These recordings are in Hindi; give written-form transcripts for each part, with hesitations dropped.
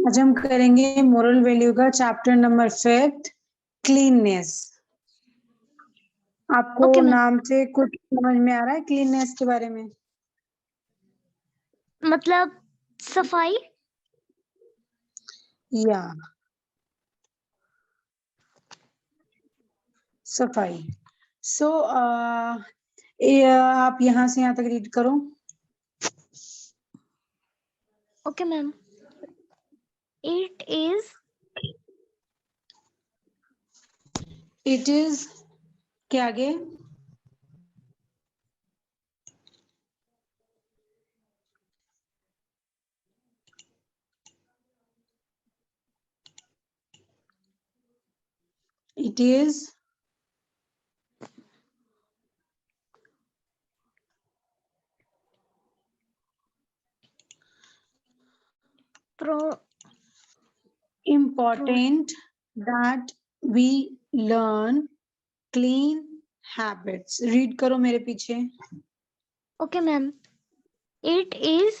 आज हम करेंगे मोरल वैल्यू का चैप्टर नंबर 5 क्लीननेस। आपको Okay, ma'am. नाम से कुछ समझ में आ रहा है क्लीननेस के बारे में? मतलब सफाई। या सफाई। सो आप यहाँ से यहाँ तक रीड करो। Okay, ma'am. It इज के आगे it is important that we learn clean habits. Read करो मेरे पीछे। Okay, ma'am. It is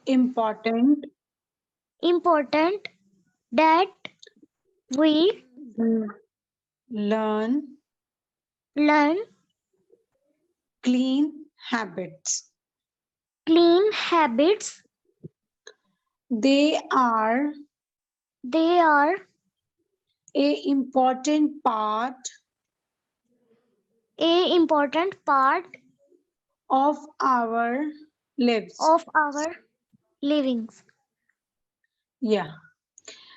important that we learn learn clean habits. clean habits. They are A important part of our lives. of our livings. Yeah.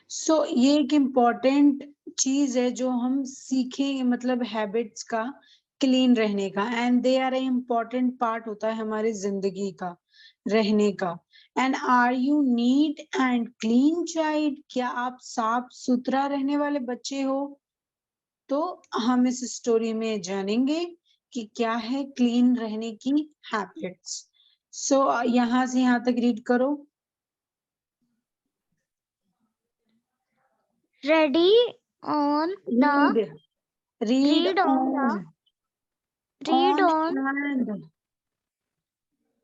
So ये एक इम्पोर्टेंट चीज है जो हम सीखेंगे, मतलब हैबिट्स का, क्लीन रहने का। And they are a important part होता है हमारी जिंदगी का, रहने का। And are you neat and clean child? क्या आप साफ सुथरा रहने वाले बच्चे हो? तो हम इस स्टोरी में जानेंगे कि क्या है क्लीन रहने की हैबिट्स। सो यहाँ से यहाँ तक रीड करो। Ready on the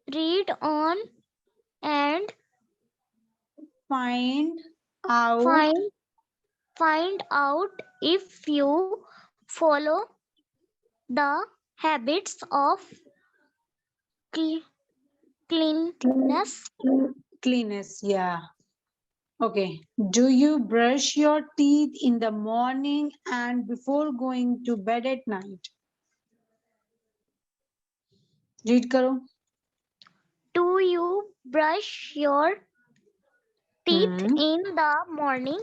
read on and find out find out if you follow the habits of cleanness. cleanness. Yeah. Okay. Do you brush your teeth in the morning and before going to bed at night? Read karo. Do you brush your teeth in the morning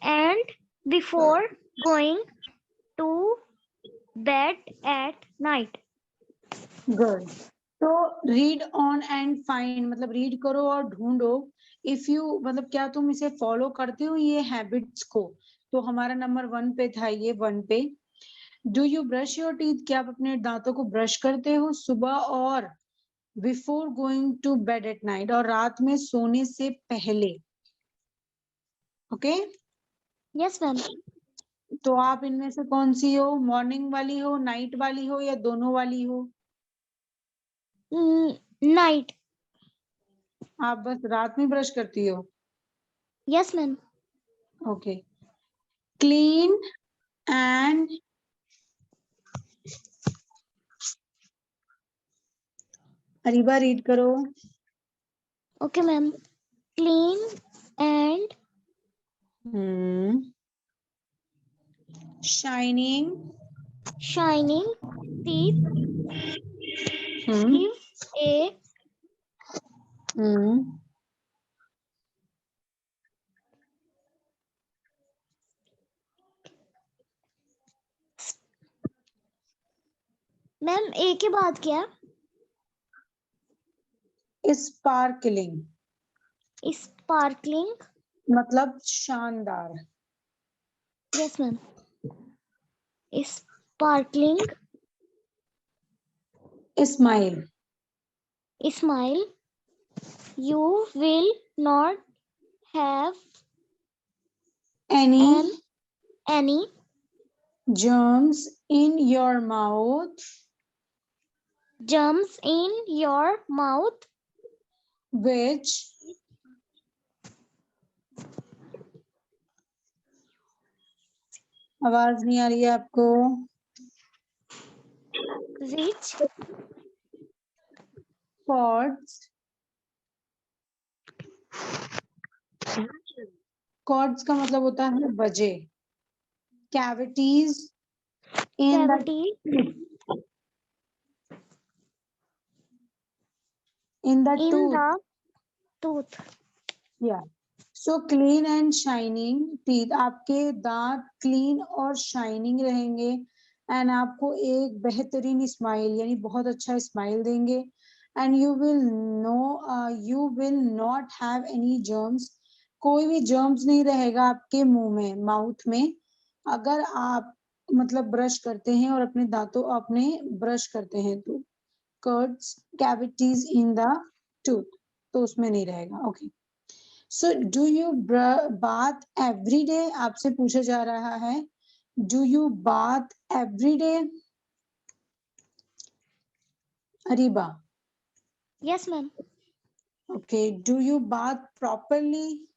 and before going to bed at night? Good. तो रीड ऑन एंड फाइंड मतलब रीड करो और ढूंढो। इफ यू मतलब क्या तुम इसे फॉलो करते हो ये हैबिट्स को? तो हमारा नंबर 1 पे था, ये 1 पे। Do you brush your teeth? क्या आप अपने दांतों को ब्रश करते हो सुबह और before going to bed at night, और रात में सोने से पहले? Okay Yes, ma'am. तो आप इनमें से कौन सी हो? मॉर्निंग वाली हो, नाइट वाली हो, या दोनों वाली हो? Night. आप बस रात में ब्रश करती हो? Yes, ma'am. Okay. Clean and Areeba read करो। Okay, ma'am. Clean and shining teeth give a ma'am a के बाद क्या? स्पार्कलिंग मतलब शानदार। Yes ma'am. Sparkling smile you will not have any germs in your mouth which आवाज नहीं आ रही है आपको? Which कॉर्ड्स, कॉर्ड्स का मतलब होता है बजे। Cavities in the cavity in the in tooth. the tooth? Yeah. So clean and shining teeth. आपके दांत क्लीन और शाइनिंग रहेंगे एंड आपको एक बेहतरीन स्माइल यानी बहुत अच्छा स्माइल देंगे and you will not have any germs. कोई भी जर्म्स नहीं रहेगा आपके मुंह में, माउथ में, अगर आप मतलब ब्रश करते हैं और अपने दांतों अपने ब्रश करते हैं तो कर्ड्स कैविटीज इन द टूथ तो उसमें नहीं रहेगा। Okay. So do you bath every day? आपसे पूछा जा रहा है do you bath every day? Areeba. Yes, ma'am. Okay. Do you bath properly?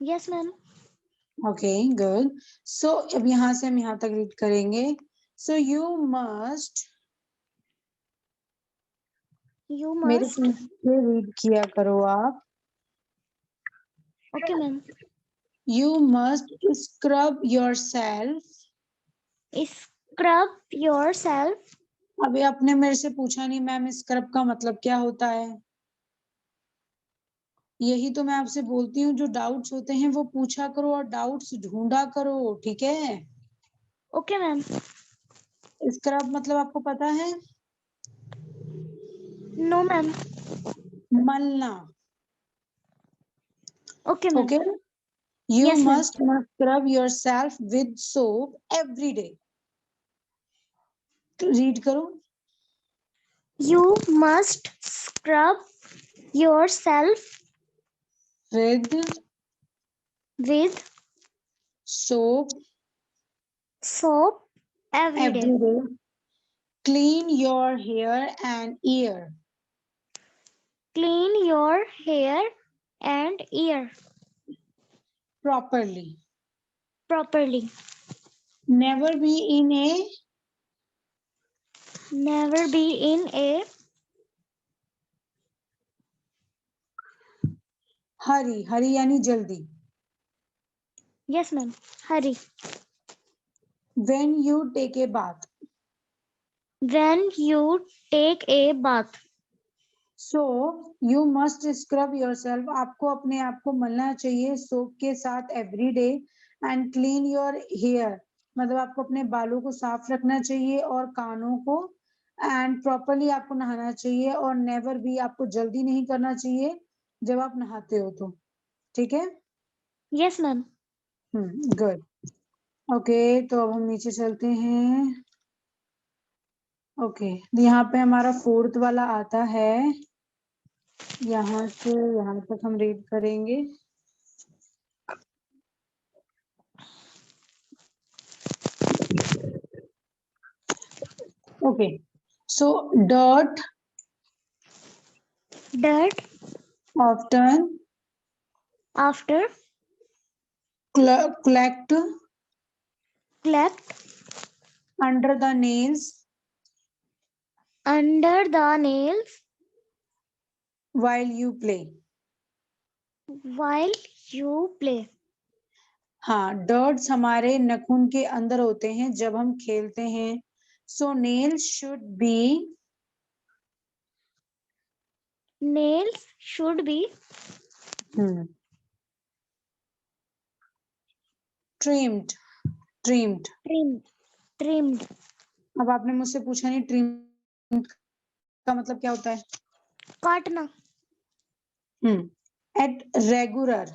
Yes, ma'am. Okay, good. So अब यहाँ से हम यहाँ तक रीड करेंगे। सो यू मस्ट, You मेरे must. पीछे रीड किया करो आप। Okay, ma'am. You must scrub yourself. Scrub yourself. अभी आपने मेरे से पूछा नहीं मैम स्क्रब का मतलब क्या होता है। यही तो मैं आपसे बोलती हूँ, जो डाउट्स होते हैं वो पूछा करो और डाउट्स ढूंढा करो, ठीक है? Okay, ma'am. स्क्रब मतलब आपको पता है? No, ma'am. मलना। Okay, ma'am. Okay. You Yes, ma'am. Must scrub yourself with soap every day. Read करो। You must scrub yourself with with soap soap every day. Every day. Clean your hair and ear. Clean your hair and ear properly. properly. Never be in a, Never be in a hurry, hurry यानी जल्दी। yes, ma'am. Hurry. When you take a bath. When you take a bath. So you must scrub yourself. आपको अपने आप को मलना चाहिए सोप के साथ every day and clean your hair मतलब आपको अपने बालों को साफ रखना चाहिए और कानों को एंड प्रॉपरली आपको नहाना चाहिए और नेवर भी आपको जल्दी नहीं करना चाहिए जब आप नहाते हो तो, ठीक है? Yes, ma'am. गुड। ओके, तो अब हम नीचे चलते हैं। ओके, यहाँ पे हमारा फोर्थ वाला आता है, यहाँ से यहाँ तक हम रीड करेंगे। Okay, so dirt Dirt often after collect collect under the nails under the nails while you play. while you play. हाँ, डर्ट्स हमारे नाखून के अंदर होते हैं जब हम खेलते हैं। So nails should be, Nails should be trimmed, trimmed. trimmed. अब आपने मुझसे पूछा नहीं ट्रिम्ड का मतलब क्या होता है? काटना. At regular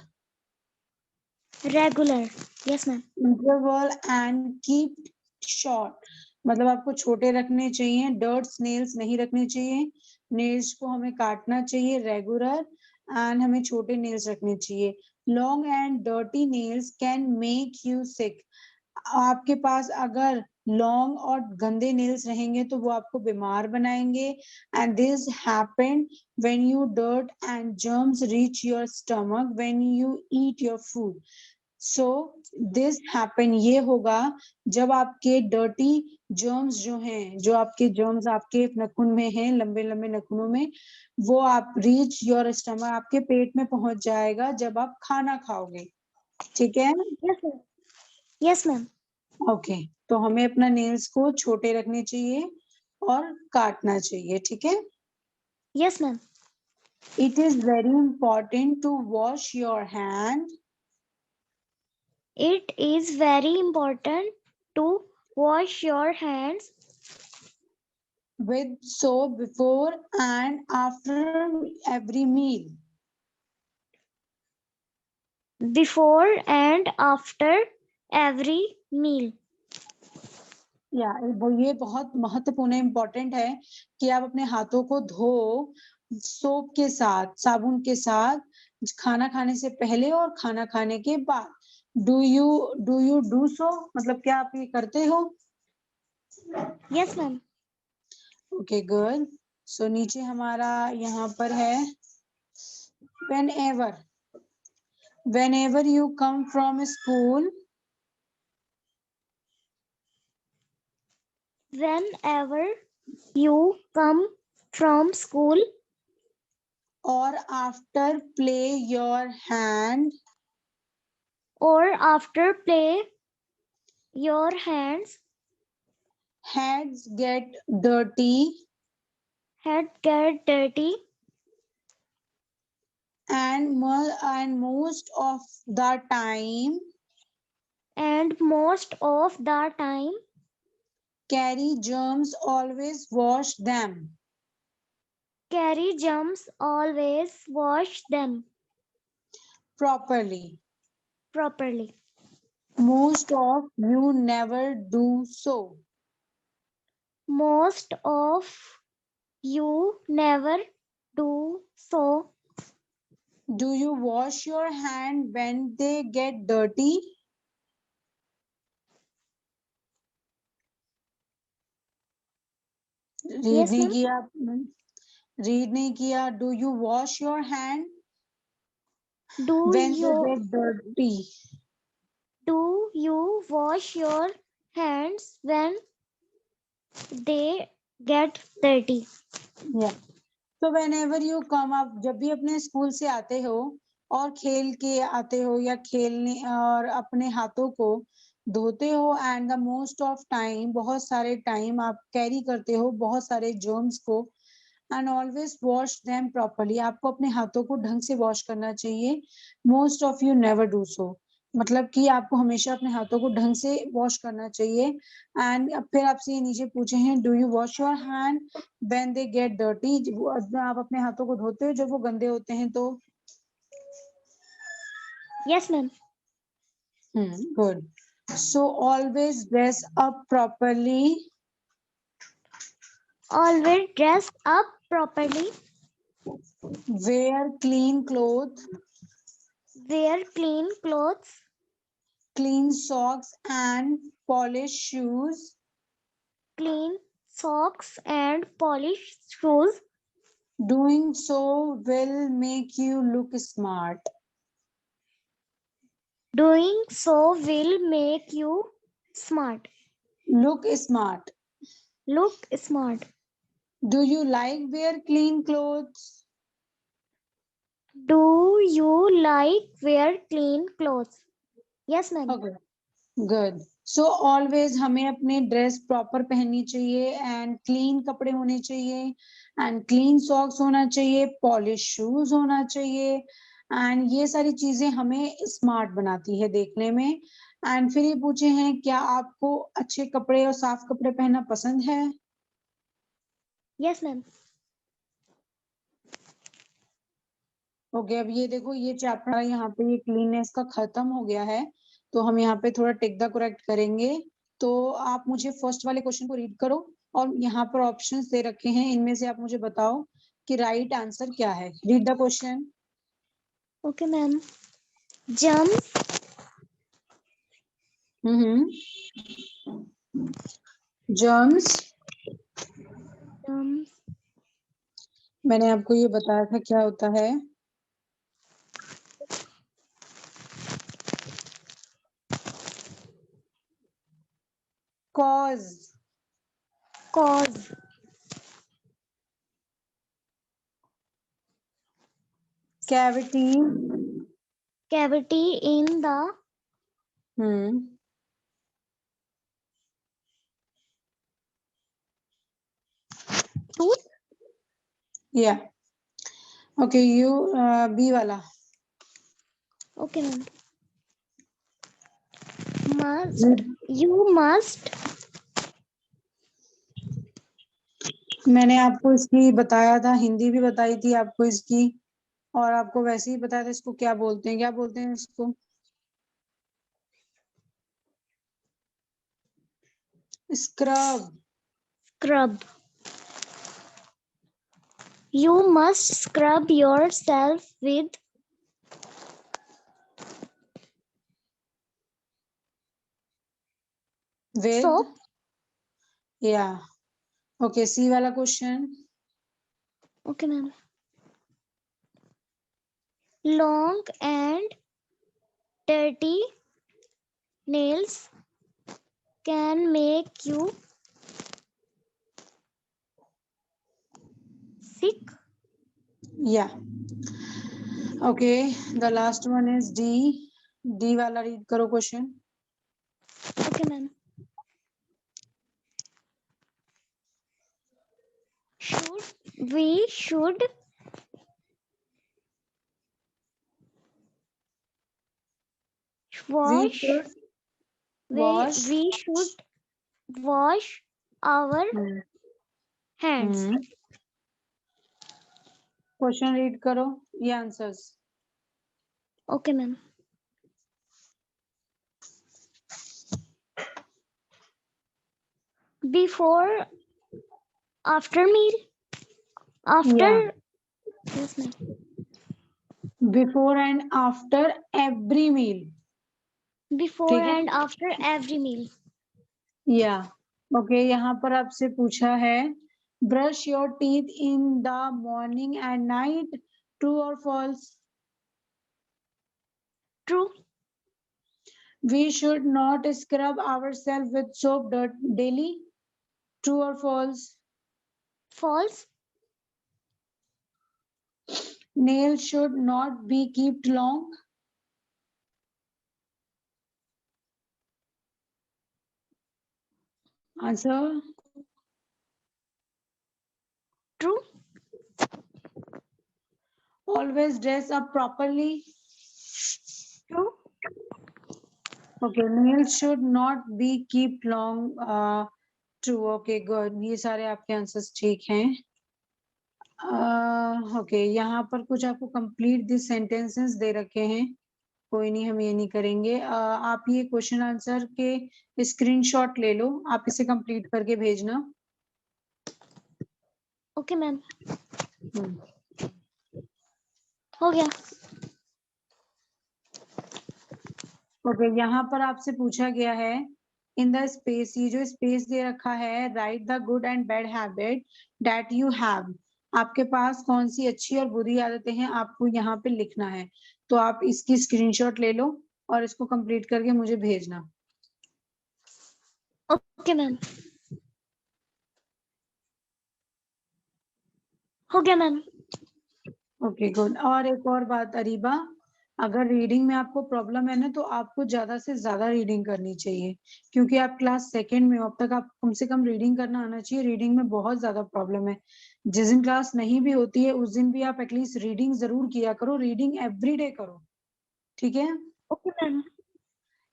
Regular. Yes, ma'am. Interval and keep short मतलब आपको छोटे रखने चाहिए। डर्ट्स नेल्स नहीं रखने चाहिए, नेल्स को हमें काटना चाहिए रेगुलर एंड हमें छोटे नेल्स रखने चाहिए। Long and dirty nails can make you sick. आपके पास अगर लॉन्ग और गंदे नेल्स रहेंगे तो वो आपको बीमार बनाएंगे and this happened when you dirt and germs reach your stomach when you eat your food. So this happen, ये होगा जब आपके डर्टी जर्म्स जो हैं, जो आपके जर्म्स आपके नाखून में हैं, लंबे लंबे नाखूनों में, वो आप रीच योर स्टमक, आपके पेट में पहुंच जाएगा जब आप खाना खाओगे। ठीक है? Yes, ma'am. Yes, ma'am. Okay, तो हमें अपना नेल्स को छोटे रखने चाहिए और काटना चाहिए। ठीक है? Yes, ma'am. It is very important to wash your hand It is very important to wash your hands with soap before and after every meal. before and after every meal. या ये बहुत महत्वपूर्ण इम्पोर्टेंट है कि आप अपने हाथों को धो सोप के साथ, साबुन के साथ, खाना खाने से पहले और खाना खाने के बाद। डू यू डू सो, मतलब क्या आप ये करते हो? Yes, ma'am. Okay, good. सो नीचे हमारा यहाँ पर है whenever you come from school, Whenever you come from school or after play your hand or after play, your hands get dirty head get dirty and most of the time and most of the time carry germs, always wash them. carry germs, always wash them Properly. Most of you never do so. Most of you never do so. Do you wash your hand when they get dirty? Yes, ma'am. Read नहीं किया. Do you wash your hand Do when they you get dirty? do you wash your hands when they get dirty? Yeah. So whenever you come up, जब भी अपने स्कूल से आते हो और खेल के आते हो या खेलने और अपने हाथों को धोते हो, and the most of time, बहुत सारे टाइम आप कैरी करते हो बहुत सारे जर्म्स को, and always wash them properly, आपको अपने हाथों को ढंग से वॉश करना चाहिए। Most of you never do so, मतलब कि आपको हमेशा अपने हाथों को ढंग से वॉश करना चाहिए। एंड अब फिर आपसे ये नीचे पूछे हैं, do you wash your hand when they get dirty, आप अपने हाथों को धोते हो जब वो गंदे होते हैं तो? Yes, ma'am. Good. So always dress up properly, Always dress up properly. Where clean cloth, Wear clean clothes, clean socks and polish shoes, clean socks and polished shoes. doing so will make you look smart. Doing so will make you smart. Look smart. Look smart. Do you like wear clean clothes? Do you like wear clean clothes? Yes, ma'am. Okay, good. So always हमें अपने ड्रेस प्रॉपर पहननी चाहिए, एंड क्लीन कपड़े होने चाहिए, एंड क्लीन सॉक्स होना चाहिए, पॉलिश शूज होना चाहिए, एंड ये सारी चीजें हमें स्मार्ट बनाती है देखने में। एंड फिर ये पूछे हैं, क्या आपको अच्छे कपड़े और साफ कपड़े पहनना पसंद है? Yes, ma'am. ओके, अब ये देखो, ये चैप्टर यहाँ पे ये क्लीननेस का खत्म हो गया है, तो हम यहाँ पे थोड़ा टिक द करेक्ट करेंगे। तो आप मुझे फर्स्ट वाले क्वेश्चन को रीड करो, और यहाँ पर ऑप्शंस दे रखे हैं, इनमें से आप मुझे बताओ कि राइट आंसर क्या है। Read the question. Okay, ma'am. Jump. Germs, Jump. मैंने आपको ये बताया था क्या होता है। cause, cause, cavity, cavity in the tooth. yeah. Okay, you B वाला. Okay, ma'am. You must. मैंने आपको इसकी बताया था, हिंदी भी बताई थी आपको इसकी, और आपको वैसे ही बताया था इसको क्या बोलते हैं, इसको scrub. Scrub. You must scrub yourself with soap. Yeah. Okay, C वाला question. Okay, ma'am. Long and dirty nails can make you sick. Yeah. Okay, the last one is D. D वाला read करो question. Okay, ma'am. We should wash. We should wash our hands. Question read करो, ये answers. Okay, ma'am. Before, after meal. After. Yeah. Yes, ma'am. Before and after every meal. Before and after every meal. Yeah. Okay, यहाँ पर आपसे पूछा है brush your teeth in the morning and night. True or false? True. We should not scrub ourselves with soap daily. True or false? False. Nails should not be kept long. Answer. True. Always dress up properly. True. Okay, nails should not be kept long. True. Okay, good. ये सारे आपके आंसर्स ठीक हैं. ओके, यहाँ पर कुछ आपको कंप्लीट दिस सेंटेंसेस दे रखे हैं. कोई नहीं, हम ये नहीं करेंगे. आप ये क्वेश्चन आंसर के स्क्रीनशॉट ले लो, आप इसे कंप्लीट करके भेजना. Okay ma'am. हो गया. ओके, यहाँ पर आपसे पूछा गया है इन द स्पेस, ये जो स्पेस दे रखा है, right the good and bad habit that you have. आपके पास कौन सी अच्छी और बुरी आदतें हैं, आपको यहाँ पे लिखना है. तो आप इसकी स्क्रीनशॉट ले लो और इसको कंप्लीट करके मुझे भेजना. Okay ma'am. हो गया मैम. Okay, good. और एक और बात अरीबा, अगर रीडिंग में आपको प्रॉब्लम है ना, तो आपको ज्यादा से ज्यादा रीडिंग करनी चाहिए, क्योंकि आप क्लास सेकेंड में हो. अब तक आप कम से कम रीडिंग करना आना चाहिए. रीडिंग में बहुत ज्यादा प्रॉब्लम है. जिस दिन क्लास नहीं भी होती है उस दिन भी आप एटलीस्ट रीडिंग जरूर किया करो. रीडिंग एवरीडे करो, ठीक है? Okay ma'am.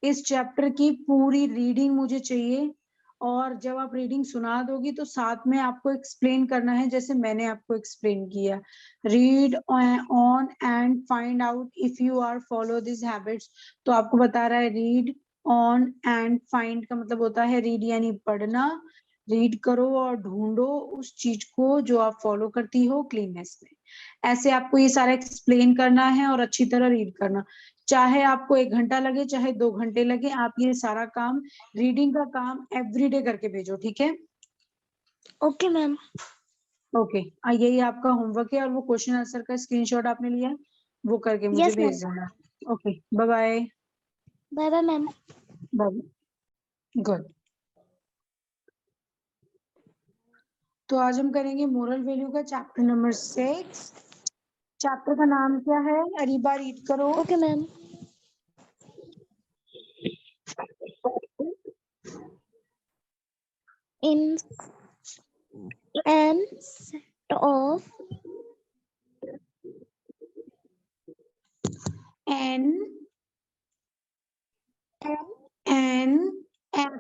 इस चैप्टर की पूरी रीडिंग मुझे चाहिए, और जब आप रीडिंग सुना दोगी तो साथ में आपको एक्सप्लेन करना है, जैसे मैंने आपको एक्सप्लेन किया. Read on and find out if you are follow this habits. तो आपको बता रहा है रीड ऑन एंड फाइंड का मतलब होता है रीड यानी पढ़ना. रीड करो और ढूंढो उस चीज को जो आप फॉलो करती हो क्लीननेस में. ऐसे आपको ये सारा एक्सप्लेन करना है और अच्छी तरह रीड करना. चाहे आपको 1 घंटा लगे, चाहे 2 घंटे लगे, आप ये सारा काम, रीडिंग का काम एवरीडे करके भेजो, ठीक है? Okay ma'am. ओके, यही आपका होमवर्क है, और वो क्वेश्चन आंसर का स्क्रीनशॉट आपने लिया, वो करके मुझे Yes, भेज देना. Okay, bye bye. Bye bye ma'am. Bye. Good. तो आज हम करेंगे मोरल वैल्यू का चैप्टर नंबर 6। चैप्टर का नाम क्या है? अरीबा रीड करो। Okay, ma'am. In an set of An act,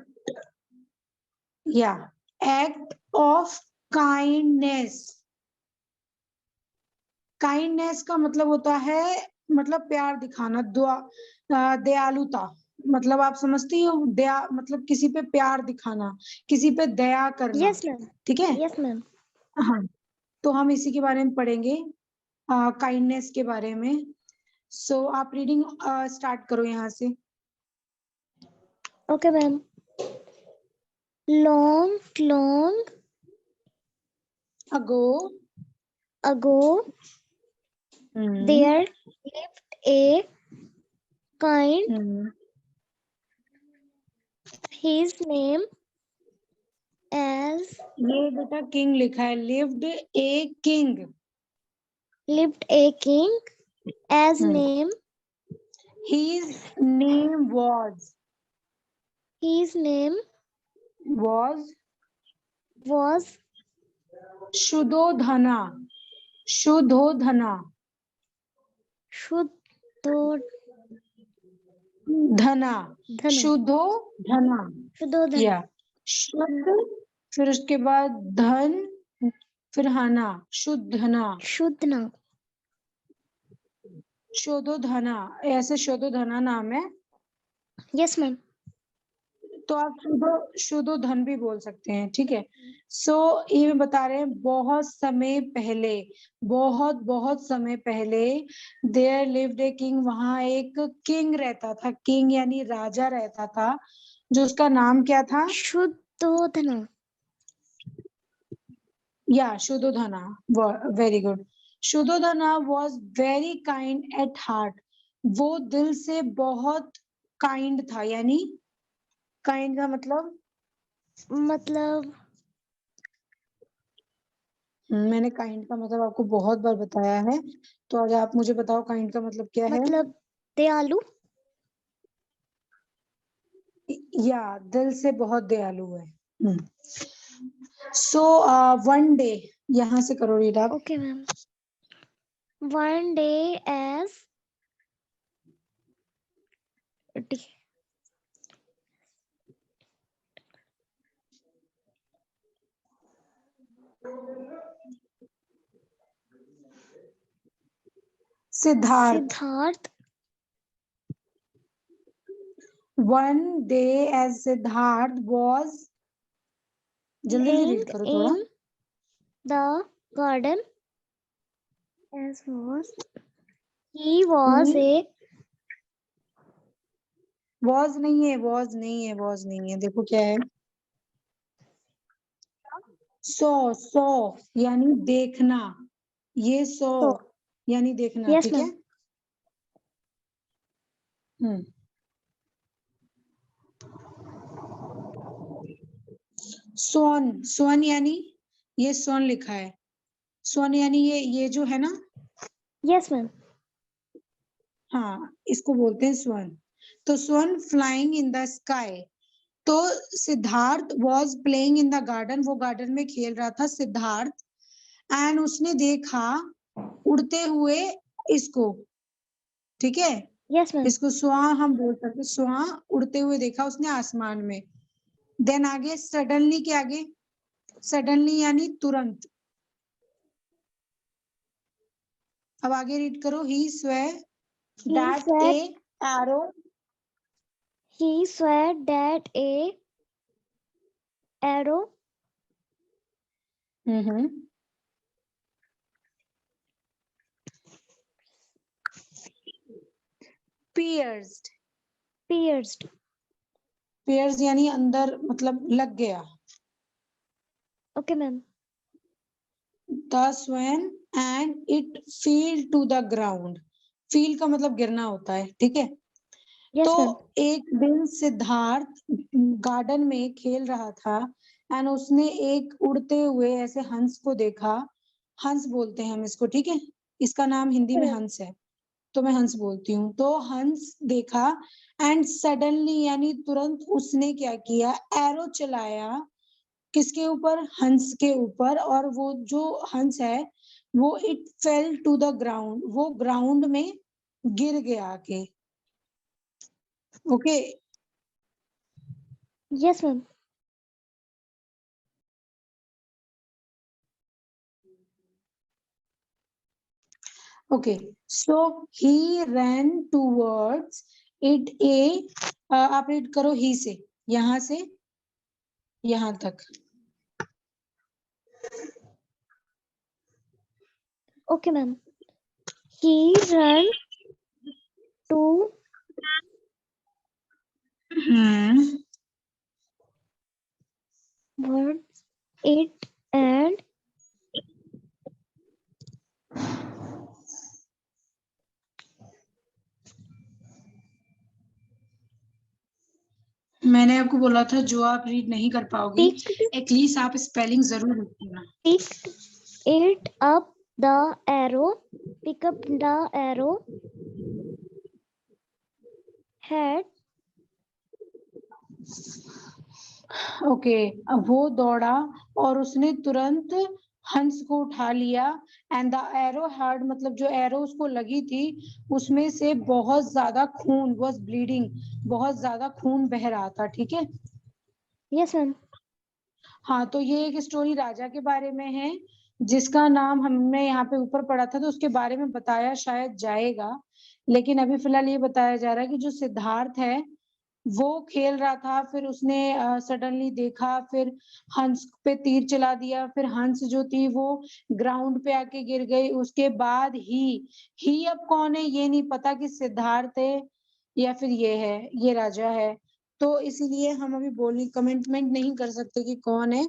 act of kindness। Kindness का मतलब होता है मतलब प्यार दिखाना, दयालुता। मतलब आप समझती हो, दया मतलब किसी पे प्यार दिखाना, किसी पे दया करना। yes, ma'am. ठीक है? Yes, ma'am. हाँ, तो हम इसी के बारे में पढ़ेंगे, काइंडनेस के बारे में। सो आप रीडिंग स्टार्ट करो यहाँ से। Okay, ma'am. Long ago ago, there lived a kind. His name as ये बेटा किंग लिखा है, lived a king. lived a king. As name, His name was his name was शुद्धोधना। शुद्धोधना Shuddhodhana. धना, शुद्धोधना। Shuddhodhana. या शुद्ध, फिर उसके बाद धन, फिर हना, शुद्धना। Shuddhana. शोधोधना, ऐसे शोधोधना नाम है। Yes, ma'am. तो आप शुद्धोधन भी बोल सकते हैं। ठीक है? सो ये बता रहे हैं बहुत समय पहले, बहुत समय पहले देयर लिव्ड ए किंग, वहां एक किंग रहता था। किंग यानी राजा रहता था, जो उसका नाम क्या था? Shuddhodhana. या Shuddhodhana. Very good. Shuddhodhana was very kind at heart. वो दिल से बहुत काइंड था। यानी काइंड का मतलब मैंने काइंड का मतलब आपको बहुत बार बताया है, तो आज आप मुझे बताओ काइंड का मतलब क्या है? दयालु। या दिल से बहुत दयालु है। सो वन डे, यहाँ से करो रीड आप। Okay, ma'am. One day as Siddharth. One day as Siddharth was, जल्दी से रीड करो थोड़ा। in the garden as was he was a was नहीं है, वॉज नहीं है, वॉज नहीं है। देखो क्या है, सो यानी देखना। ये सो यानी देखना। yes, ठीक है? ma'am. सोन, सोन यानी ये सोन लिखा है। सोन यानी ये जो है ना, Yes, ma'am. हाँ, इसको बोलते हैं स्वर्ण। तो स्वर्ण फ्लाइंग इन द स्काई। तो Siddharth was playing in the garden, वो गार्डन में खेल रहा था सिद्धार्थ। एंड उसने देखा उड़ते हुए इसको। ठीक है? Yes, ma'am. इसको स्वा हम बोल सकते, स्वा उड़ते हुए देखा उसने आसमान में। देन आगे सडनली के आगे, सडनली यानी तुरंत। अब आगे रीड करो। ही स्वे that A arrow, He saw that a arrow pierced। pierced pierced यानी अंदर मतलब लग गया। okay, ma'am. the swan and it fell to the ground। Feel का मतलब गिरना होता है। ठीक है? Yes, तो ma'am. एक दिन सिद्धार्थ गार्डन में खेल रहा था, एंड उसने एक उड़ते हुए ऐसे हंस को देखा। हंस बोलते हैं हम इसको, ठीक है, इसका नाम हिंदी में हंस है, तो मैं हंस बोलती हूँ। तो हंस देखा एंड सडनली यानी तुरंत उसने क्या किया, एरो चलाया। किसके ऊपर? हंस के ऊपर। और वो जो हंस है वो it fell to the ground, वो ग्राउंड में गिर गया आके। Okay. Yes, ma'am. Okay, so he ran towards it a, आप रीड करो ही से, यहां से यहां तक। Okay, ma'am. He ran towards it and मैंने आपको बोला था जो आप रीड नहीं कर पाओगी picked एटलीस्ट आप स्पेलिंग जरूर लिखना। picked it up the arrow. Pick up the arrow. Had okay, अब वो दौड़ा और उसने तुरंत हंस को उठा लिया। एंड द एरो हार्ड, मतलब जो एरो उसको लगी थी उसमें से बहुत ज्यादा खून, वाज ब्लीडिंग, बहुत ज्यादा खून बह रहा था, ठीक है। yes, ma'am. हाँ, तो ये एक स्टोरी राजा के बारे में है जिसका नाम हमने यहाँ पे ऊपर पढ़ा था, तो उसके बारे में बताया शायद जाएगा, लेकिन अभी फिलहाल ये बताया जा रहा है कि जो सिद्धार्थ है वो खेल रहा था, फिर उसने सडनली देखा, फिर हंस पे तीर चला दिया, फिर हंस जो थी वो ग्राउंड पे आके गिर गई। उसके बाद ही अब कौन है ये नहीं पता कि सिद्धार्थ है या फिर ये है, ये राजा है। तो इसीलिए हम अभी बोलने कमेंटमेंट नहीं कर सकते कि कौन है,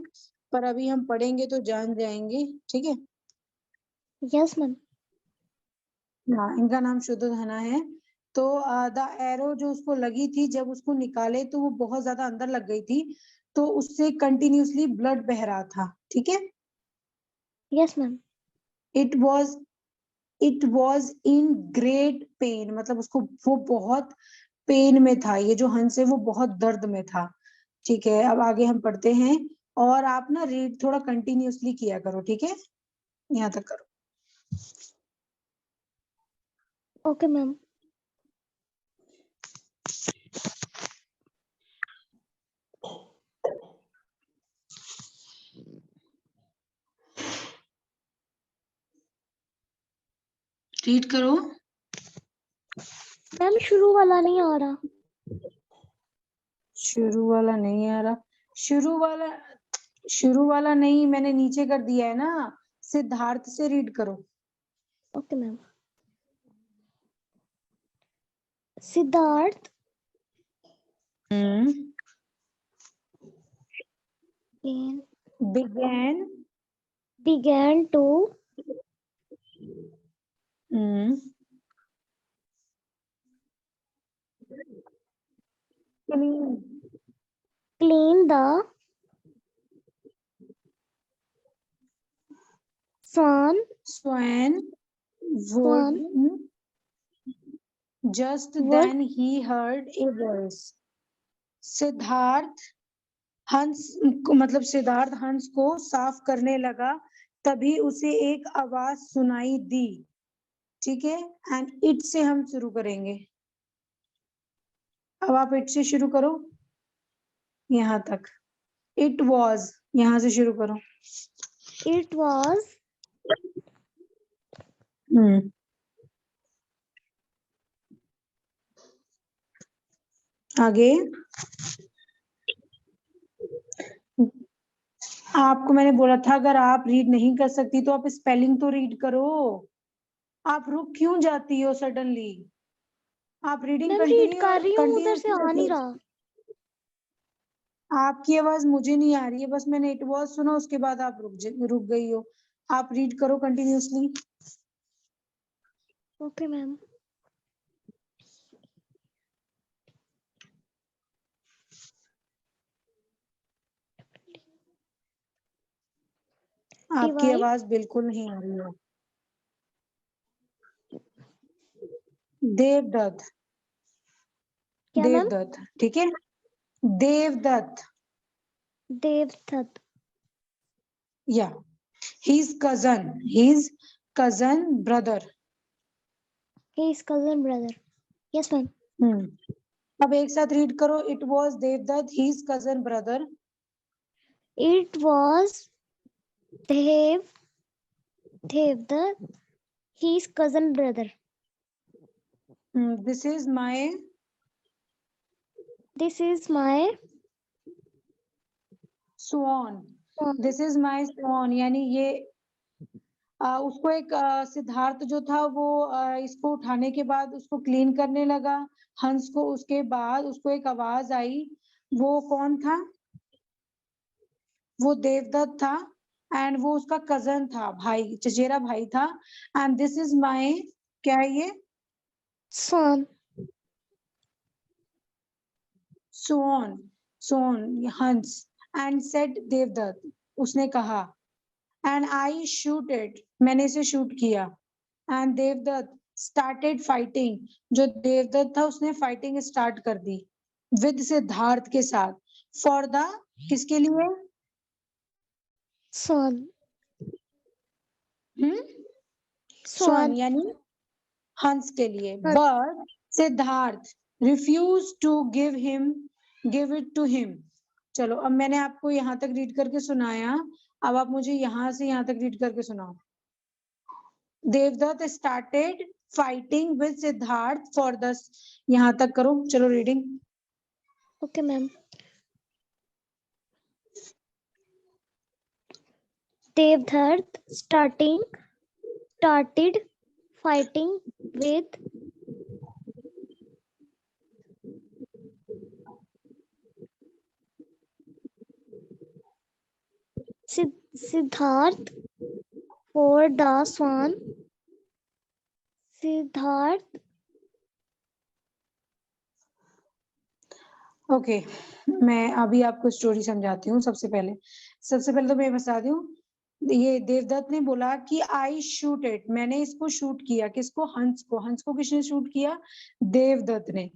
पर अभी हम पढ़ेंगे तो जान जाएंगे, ठीक है। Yes, ma'am. हाँ, इनका नाम शुद्धोधना है। तो द एरो जो उसको लगी थी, जब उसको निकाले तो वो बहुत ज्यादा अंदर लग गई थी, तो उससे कंटिन्यूअसली ब्लड बह रहा था, ठीक है। Yes, ma'am. It was it was in great pen, मतलब उसको वो बहुत पेन में था, ये जो हंस है वो बहुत दर्द में था, ठीक है। अब आगे हम पढ़ते हैं, और आप ना रीड थोड़ा कंटिन्यूअसली किया करो, ठीक है, यहाँ तक करो। Okay, ma'am. रीड करो। मैम शुरू वाला नहीं आ रहा। शुरू वाला नहीं आ रहा? शुरू वाला नहीं, मैंने नीचे कर दिया है ना, सिद्धार्थ से रीड करो। Okay, ma'am. Siddharth began began to clean clean the swan swan would. swan Just wood then he heard a voice. Siddharth हंस मतलब सिद्धार्थ हंस को साफ करने लगा, तभी उसे एक आवाज सुनाई दी, ठीक है। एंड इट से हम शुरू करेंगे। अब आप इट से शुरू करो, यहाँ तक। इट वॉज, यहाँ से शुरू करो। it was आगे आपको मैंने बोला था अगर आप रीड नहीं कर सकती तो आप स्पेलिंग तो रीड करो। आप रुक क्यों जाती हो सडनली? आप रीडिंग मैम रीड कंटिन्यू कर रही हूँ उधर से आ नहीं कंटिन्यू। रहा। आपकी आवाज मुझे नहीं आ रही है, बस मैंने इट वॉज सुना, उसके बाद आप रुक गई हो। आप रीड करो कंटिन्यूअसली। Okay ma'am. आपकी Divide. आवाज बिल्कुल नहीं आ रही है। देवदत्त, क्या मैम? देवदत्त, ठीक है, देवदत्त, Devdutt. या his cousin brother. His cousin brother. Yes ma'am. अब एक साथ रीड करो, it was Devdutt his cousin brother. It was Devdutt, his cousin brother. This is my swan. This is my swan, यानी ये उसको एक सिद्धार्थ जो था वो इसको उठाने के बाद उसको क्लीन करने लगा हंस को। उसके बाद उसको एक आवाज आई, वो कौन था? वो देवदत्त था एंड वो उसका कजन था, भाई, चचेरा भाई था। एंड दिस इज माय, क्या है ये? Swan. सोन, सोन, हंस। एंड सेड देवदत्त, उसने कहा, एंड आई शूट इट, मैंने इसे शूट किया। एंड देवदत्त स्टार्टेड फाइटिंग, जो देवदत्त था उसने फाइटिंग स्टार्ट कर दी विद सिद्धार्थ के साथ। फॉर द, किसके लिए? Swan. स्वान यानी हंस के लिए। But Siddharth refuse to give it to him. चलो, अब मैंने आपको यहाँ तक रीड करके सुनाया, अब आप मुझे यहाँ से यहाँ तक रीड करके सुनाओ। Devdutt started fighting with Siddharth for the, यहाँ तक करो, चलो reading. Okay ma'am. Devdutt started fighting with Siddharth for the swan. Siddharth. Okay, मैं अभी आपको स्टोरी समझाती हूँ। सबसे पहले तो मैं बता दूं, ये देवदत्त ने बोला कि आई शूट इट, मैंने इसको शूट किया। किसको? हंस को। हंस को किसने शूट किया? देवदत्त ने।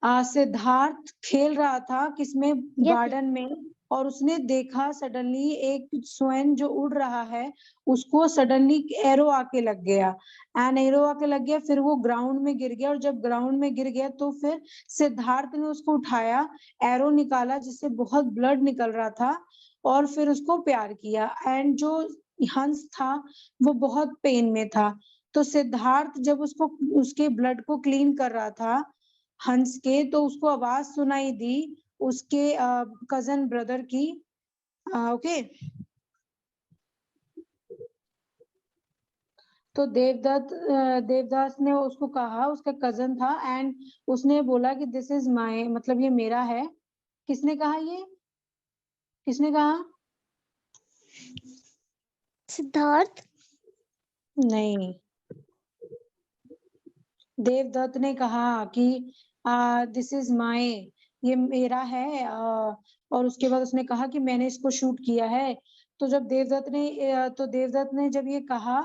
सिद्धार्थ खेल रहा था किसमें? गार्डन में। और उसने देखा सडनली एक स्वैन जो उड़ रहा है, उसको सडनली एरो आके लग गया। एंड एरो आके लग गया, फिर वो ग्राउंड में गिर गया। और जब ग्राउंड में गिर गया तो फिर सिद्धार्थ ने उसको उठाया, एरो निकाला जिससे बहुत ब्लड निकल रहा था, और फिर उसको प्यार किया। एंड जो हंस था वो बहुत पेन में था। तो सिद्धार्थ जब उसको, उसके ब्लड को क्लीन कर रहा था हंस के, तो उसको आवाज सुनाई दी उसके कजन ब्रदर की। ओके, तो देवदास ने उसको कहा, उसका कजन था, एंड उसने बोला कि दिस इज माय, मतलब ये मेरा है। किसने कहा? ये किसने कहा? Siddharth. नहीं, देवदत्त ने कहा कि दिस इज माय, ये मेरा है। और उसके बाद उसने कहा कि मैंने इसको शूट किया है। तो जब देवदत्त ने जब ये कहा,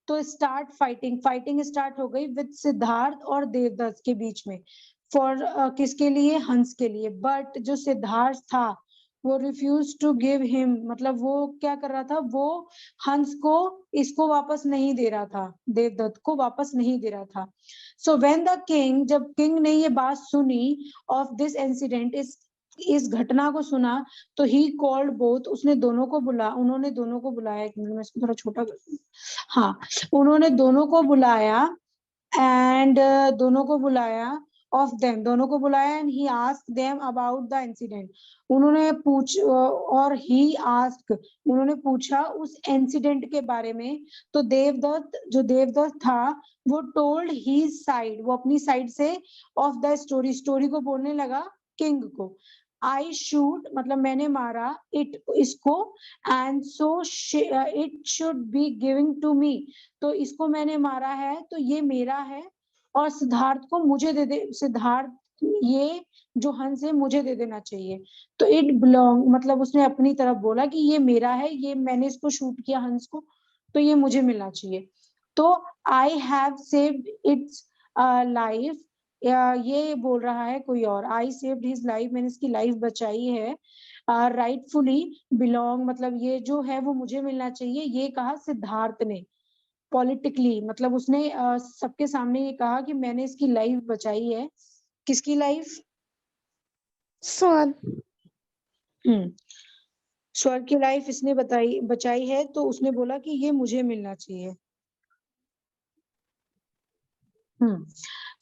तो फाइटिंग स्टार्ट हो गई विद सिद्धार्थ और देवदत्त के बीच में। फॉर किसके लिए? हंस के लिए। बट जो सिद्धार्थ था वो रिफ्यूज टू गिव हिम, मतलब वो क्या कर रहा था? वो हंस को इसको वापस नहीं दे रहा था, देवदत्त को वापस नहीं दे रहा था। सो व्हेन द किंग, जब किंग ने ये बात सुनी ऑफ दिस इंसिडेंट, इस घटना को सुना, तो ही कॉल्ड बोथ, उसने दोनों को उन्होंने दोनों को बुलाया। एक मिनट, मैं इसको थोड़ा छोटा कर दूं। हाँ, उन्होंने दोनों को बुलाया, एंड दोनों को बुलाया, दोनों को बुलाया, and he asked them about the incident. उन्होंने पूछा उस इंसिडेंट के बारे में। तो देवदत्त था, वो टोल्ड ही साइड, वो अपनी साइड से ऑफ द स्टोरी को बोलने लगा किंग को। आई शूट, मतलब मैंने मारा, इसको, and so it should be giving to me, तो इसको मैंने मारा है तो ये मेरा है, और सिद्धार्थ को मुझे दे दे। सिद्धार्थ ये जो हंस है मुझे दे देना चाहिए। तो इट बिलोंग मतलब उसने अपनी तरफ बोला कि ये मेरा है, ये मैंने इसको शूट किया हंस को, तो ये मुझे मिलना चाहिए। तो I have saved it's life, ये बोल रहा है कोई और, आई सेव्ड हिज लाइफ, मैंने इसकी लाइफ बचाई है। राइटफुली बिलोंग मतलब ये जो है वो मुझे मिलना चाहिए, ये कहा सिद्धार्थ ने। पॉलिटिकली मतलब उसने सबके सामने ये कहा कि मैंने इसकी लाइफ बचाई है। किसकी लाइफ? Swan. स्वर्ग की लाइफ इसने बचाई है, तो उसने बोला कि ये मुझे मिलना चाहिए।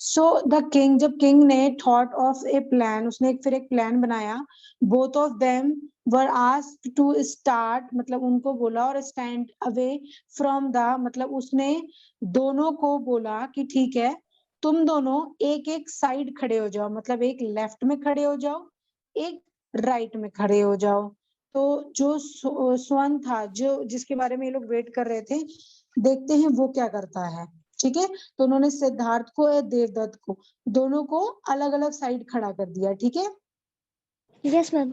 सो द किंग, जब किंग ने थॉट ऑफ ए प्लान, उसने फिर एक प्लान बनाया। Both of them were asked to start मतलब उनको बोला, और स्टैंड अवे फ्रॉम द मतलब उसने दोनों को बोला कि ठीक है तुम दोनों एक एक साइड खड़े हो जाओ, मतलब एक लेफ्ट में खड़े हो जाओ, एक राइट में खड़े हो जाओ। तो जो स्वर्ण था, जो जिसके बारे में ये लोग वेट कर रहे थे, देखते हैं वो क्या करता है। ठीक है, तो उन्होंने सिद्धार्थ को और देवदत्त को दोनों को अलग अलग साइड खड़ा कर दिया। ठीक है, Yes, ma'am.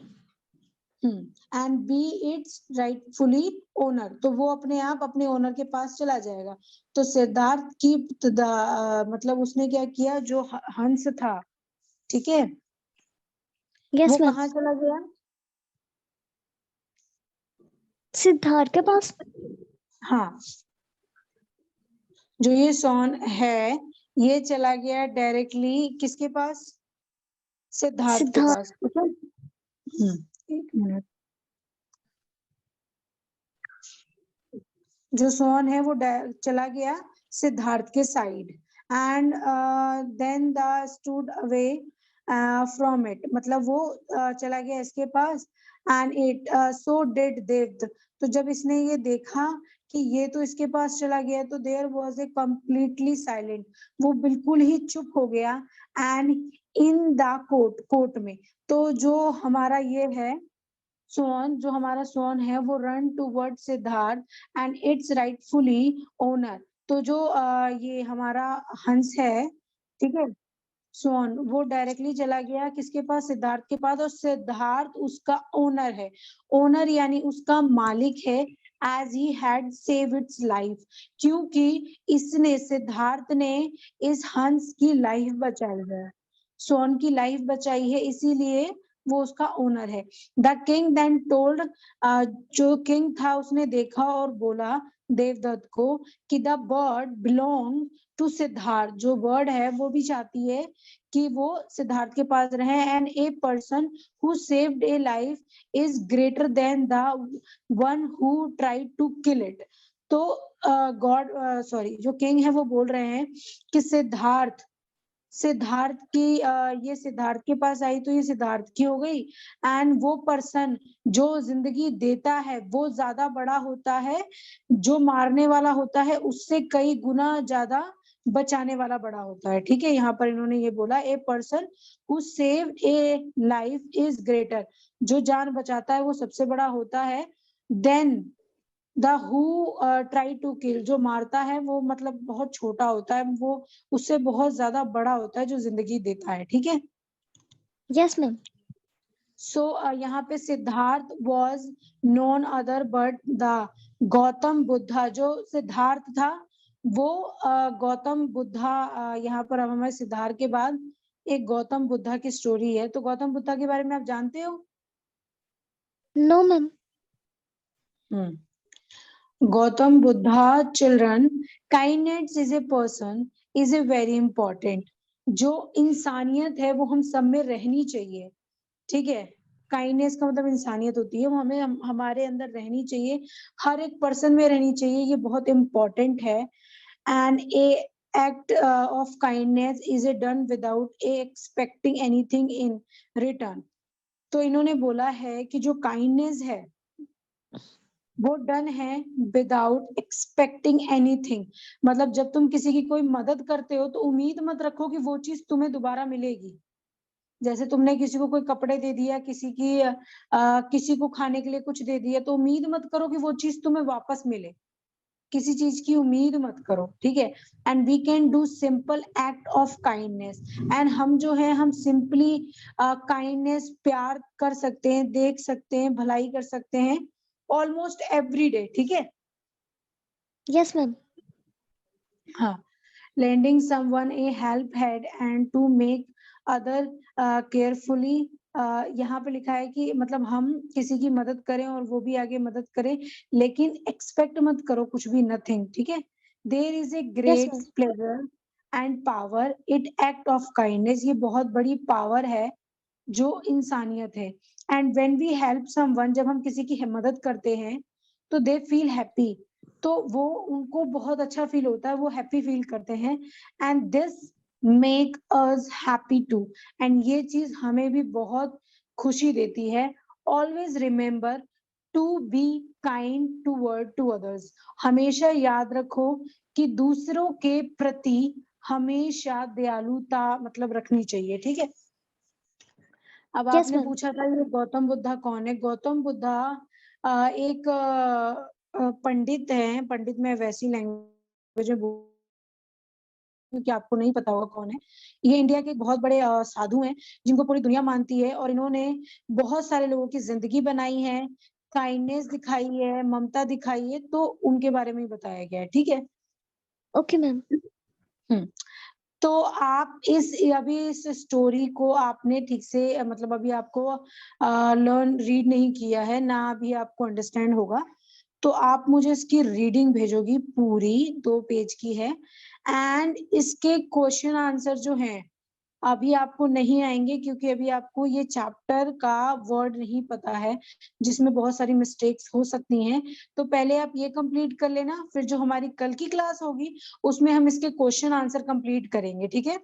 And be its rightfully owner, तो वो अपने आप अपने ओनर के पास चला जाएगा। तो सिद्धार्थ की मतलब उसने क्या किया, जो हंस था, ठीक है, Yes, वो ma'am. कहाँ चला गया? सिद्धार्थ के पास. हाँ, जो ये सोन है ये चला गया डायरेक्टली किसके पास? सिद्धार्थ के सिद्धार्थ. पास। ठीक है, एक मिनट। जो सोन है वो चला गया सिद्धार्थ के side, and then the stood away from it मतलब वो चला गया इसके पास, and it so did Devadatta, तो जब इसने ये देखा कि ये तो इसके पास चला गया, तो there was a completely silent, वो बिल्कुल ही चुप हो गया। एंड इन द कोर्ट में, तो जो हमारा ये है सोन, जो हमारा सोन है वो run toward Siddharth and it's rightfully owner, तो जो ये हमारा हंस है, ठीक है, सोन, वो डायरेक्टली चला गया किसके पास? सिद्धार्थ के पास, और सिद्धार्थ उसका ओनर है। ओनर यानी उसका मालिक है, as he had save its life, क्योंकि इसने सिद्धार्थ ने इस हंस की लाइफ बचाई है, सोन की लाइफ बचाई है, इसीलिए वो उसका ओनर है। द किंग देन टोल्ड, जो किंग था उसने देखा और बोला देवदत्त को कि the bird belong to Siddharth, जो बर्ड है वो भी चाहती है कि वो सिद्धार्थ के पास रहे, and a person who saved a life is greater than the one who tried to kill it. तो गॉड सॉरी जो किंग है वो बोल रहे हैं कि सिद्धार्थ की ये सिद्धार्थ के पास आई तो ये सिद्धार्थ की हो गई, एंड वो पर्सन जो जिंदगी देता है वो ज्यादा बड़ा होता है, जो मारने वाला होता है उससे कई गुना ज्यादा बचाने वाला बड़ा होता है। ठीक है, यहाँ पर इन्होंने ये बोला a person who save a life is greater, जो जान बचाता है वो सबसे बड़ा होता है, then the who try to kill, जो मारता है वो मतलब बहुत छोटा होता है, वो उससे बहुत ज्यादा बड़ा होता है जो जिंदगी देता है। ठीक है, Yes, ma'am. सो यहाँ पे Siddharth was known other but the Gautam Buddha, जो सिद्धार्थ था वो गौतम बुद्धा, यहाँ पर अब हमारे सिद्धार्थ के बाद एक गौतम बुद्धा की स्टोरी है, तो गौतम बुद्धा के बारे में आप जानते हो? No, ma'am. Gautam Buddha children, kindness is a person is a very important, जो इंसानियत है वो हम सब में रहनी चाहिए। ठीक है, काइंडनेस का मतलब इंसानियत होती है, वो हमारे अंदर रहनी चाहिए, हर एक पर्सन में रहनी चाहिए, ये बहुत इंपॉर्टेंट है। And A act of kindness is a done without A expecting anything in return, तो इन्होंने बोला है कि जो काइंडनेस है वो डन है विदाउट एक्सपेक्टिंग एनीथिंग, मतलब जब तुम किसी की कोई मदद करते हो तो उम्मीद मत रखो कि वो चीज तुम्हें दोबारा मिलेगी। जैसे तुमने किसी को कोई कपड़े दे दिया, किसी को खाने के लिए कुछ दे दिया, तो उम्मीद मत करो कि वो चीज तुम्हें वापस मिले। किसी चीज की उम्मीद मत करो, ठीक है। And we can do simple act of kindness, एंड हम जो है हम सिंपली काइंडनेस, प्यार कर सकते हैं, देख सकते हैं, भलाई कर सकते हैं ऑलमोस्ट एवरी डे, ठीक है। Yes, ma'am. हाँ, lending someone a help hand and to make other carefully, यहाँ पे लिखा है कि मतलब हम किसी की मदद करें और वो भी आगे मदद करे, लेकिन एक्सपेक्ट मत करो कुछ भी, नथिंग, ठीक है। There is a Yes, great ma'am. Pleasure and power it act of kindness, ये बहुत बड़ी पावर है जो इंसानियत है। And when we help someone, जब हम किसी की मदद करते हैं तो दे फील हैप्पी, तो वो उनको बहुत अच्छा फील होता है, वो हैप्पी फील करते हैं। And this make us happy too, एंड ये चीज हमें भी बहुत खुशी देती है। Always remember to be kind toward to others, हमेशा याद रखो कि दूसरों के प्रति हमेशा दयालुता मतलब रखनी चाहिए, ठीक है। अब Yes, आपने ma'am. पूछा था ये गौतम बुद्धा कौन है। गौतम बुद्धा एक पंडित है, पंडित में वैसी लैंग्वेज में कि आपको नहीं पता होगा कौन है। ये इंडिया के एक बहुत बड़े साधु हैं जिनको पूरी दुनिया मानती है, और इन्होंने बहुत सारे लोगों की जिंदगी बनाई है, काइंडनेस दिखाई है, ममता दिखाई है, तो उनके बारे में ही बताया गया है, ठीक है। Okay, ma'am. हम्म तो आप अभी इस स्टोरी को आपने ठीक से मतलब अभी आपको लर्न रीड नहीं किया है ना, अभी आपको अंडरस्टैंड होगा, तो आप मुझे इसकी रीडिंग भेजोगी, पूरी 2 पेज की है। एंड इसके क्वेश्चन आंसर जो हैं अभी आपको नहीं आएंगे, क्योंकि अभी आपको ये चैप्टर का वर्ड नहीं पता है, जिसमें बहुत सारी मिस्टेक्स हो सकती हैं। तो पहले आप ये कंप्लीट कर लेना, फिर जो हमारी कल की क्लास होगी उसमें हम इसके क्वेश्चन आंसर कंप्लीट करेंगे, ठीक है।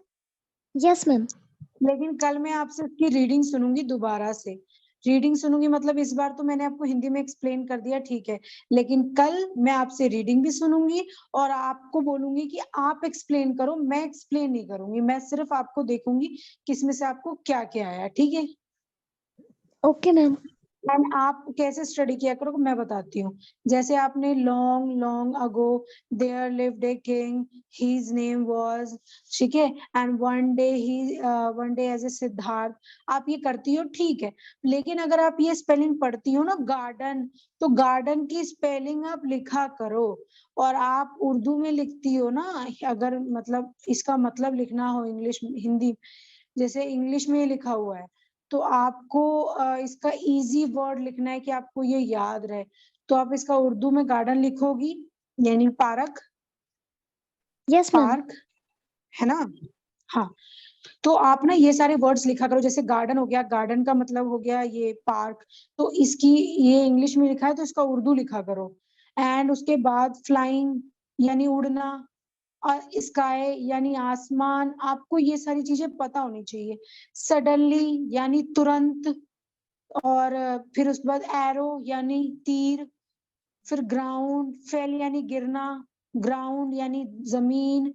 Yes, ma'am. लेकिन कल मैं आपसे इसकी रीडिंग सुनूंगी दोबारा से। रीडिंग सुनूंगी मतलब इस बार तो मैंने आपको हिंदी में एक्सप्लेन कर दिया, ठीक है, लेकिन कल मैं आपसे रीडिंग भी सुनूंगी और आपको बोलूंगी कि आप एक्सप्लेन करो, मैं एक्सप्लेन नहीं करूंगी, मैं सिर्फ आपको देखूंगी किसमें से आपको क्या क्या आया, ठीक है। Okay, ma'am. एंड आप कैसे स्टडी किया करो मैं बताती हूँ। जैसे आपने long long ago there lived a king, his name was, ठीक है, and one day as a Siddharth, आप ये करती हो, ठीक है। लेकिन अगर आप ये स्पेलिंग पढ़ती हो ना गार्डन, तो गार्डन की स्पेलिंग आप लिखा करो। और आप उर्दू में लिखती हो ना, अगर मतलब इसका मतलब लिखना हो इंग्लिश हिंदी, जैसे इंग्लिश में लिखा हुआ है, तो आपको इसका इजी वर्ड लिखना है कि आपको ये याद रहे। तो आप इसका उर्दू में गार्डन लिखोगी, यानी पार्क, Yes, ma'am. पार्क, है ना। हाँ, तो आप ना ये सारे वर्ड्स लिखा करो, जैसे गार्डन हो गया, गार्डन का मतलब हो गया ये पार्क, तो इसकी ये इंग्लिश में लिखा है तो इसका उर्दू लिखा करो। एंड उसके बाद फ्लाइंग यानी उड़ना, और स्काई यानी आसमान, आपको ये सारी चीजें पता होनी चाहिए। सडनली यानी तुरंत, और फिर उसके बाद एरो यानी तीर, फिर ग्राउंड, फेल यानी गिरना, ग्राउंड यानी जमीन,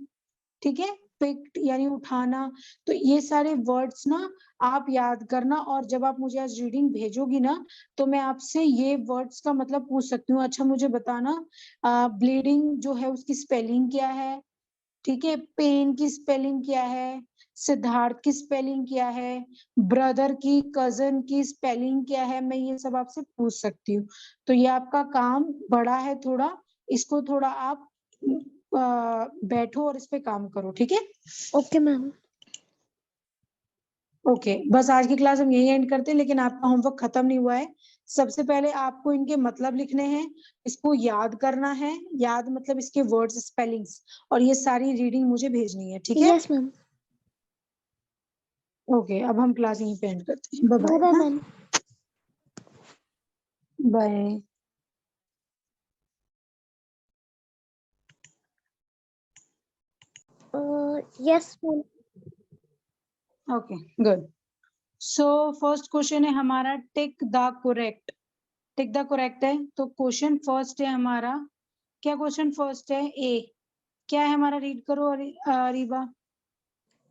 ठीक है, पिक्ड यानी उठाना। तो ये सारे वर्ड्स ना आप याद करना, और जब आप मुझे आज रीडिंग भेजोगी ना, तो मैं आपसे ये वर्ड्स का मतलब पूछ सकती हूँ। अच्छा मुझे बताना, ब्लीडिंग जो है उसकी स्पेलिंग क्या है, ठीक है, पेन की स्पेलिंग क्या है, सिद्धार्थ की स्पेलिंग क्या है, ब्रदर की, कजन की स्पेलिंग क्या है, मैं ये सब आपसे पूछ सकती हूँ। तो ये आपका काम बड़ा है थोड़ा, इसको थोड़ा आप बैठो और इस पे काम करो, ठीक है। Okay, ma'am. ओके, बस आज की क्लास हम यही एंड करते हैं, लेकिन आपका होमवर्क खत्म नहीं हुआ है। सबसे पहले आपको इनके मतलब लिखने हैं, इसको याद करना है, याद मतलब इसके वर्ड्स, स्पेलिंग्स, और ये सारी रीडिंग मुझे भेजनी है, ठीक है। Yes, ma'am. ओके, अब हम क्लास यहीं पे एंड करते हैं। Bye Bye, bye. bye, हाँ, ma'am. Bye. Yes, ma'am. Okay, good. So first question है हमारा, tick the correct. Tick the correct है, तो क्वेश्चन फर्स्ट है हमारा, क्या क्वेश्चन फर्स्ट है, ए क्या है हमारा, रीड करो Reeba.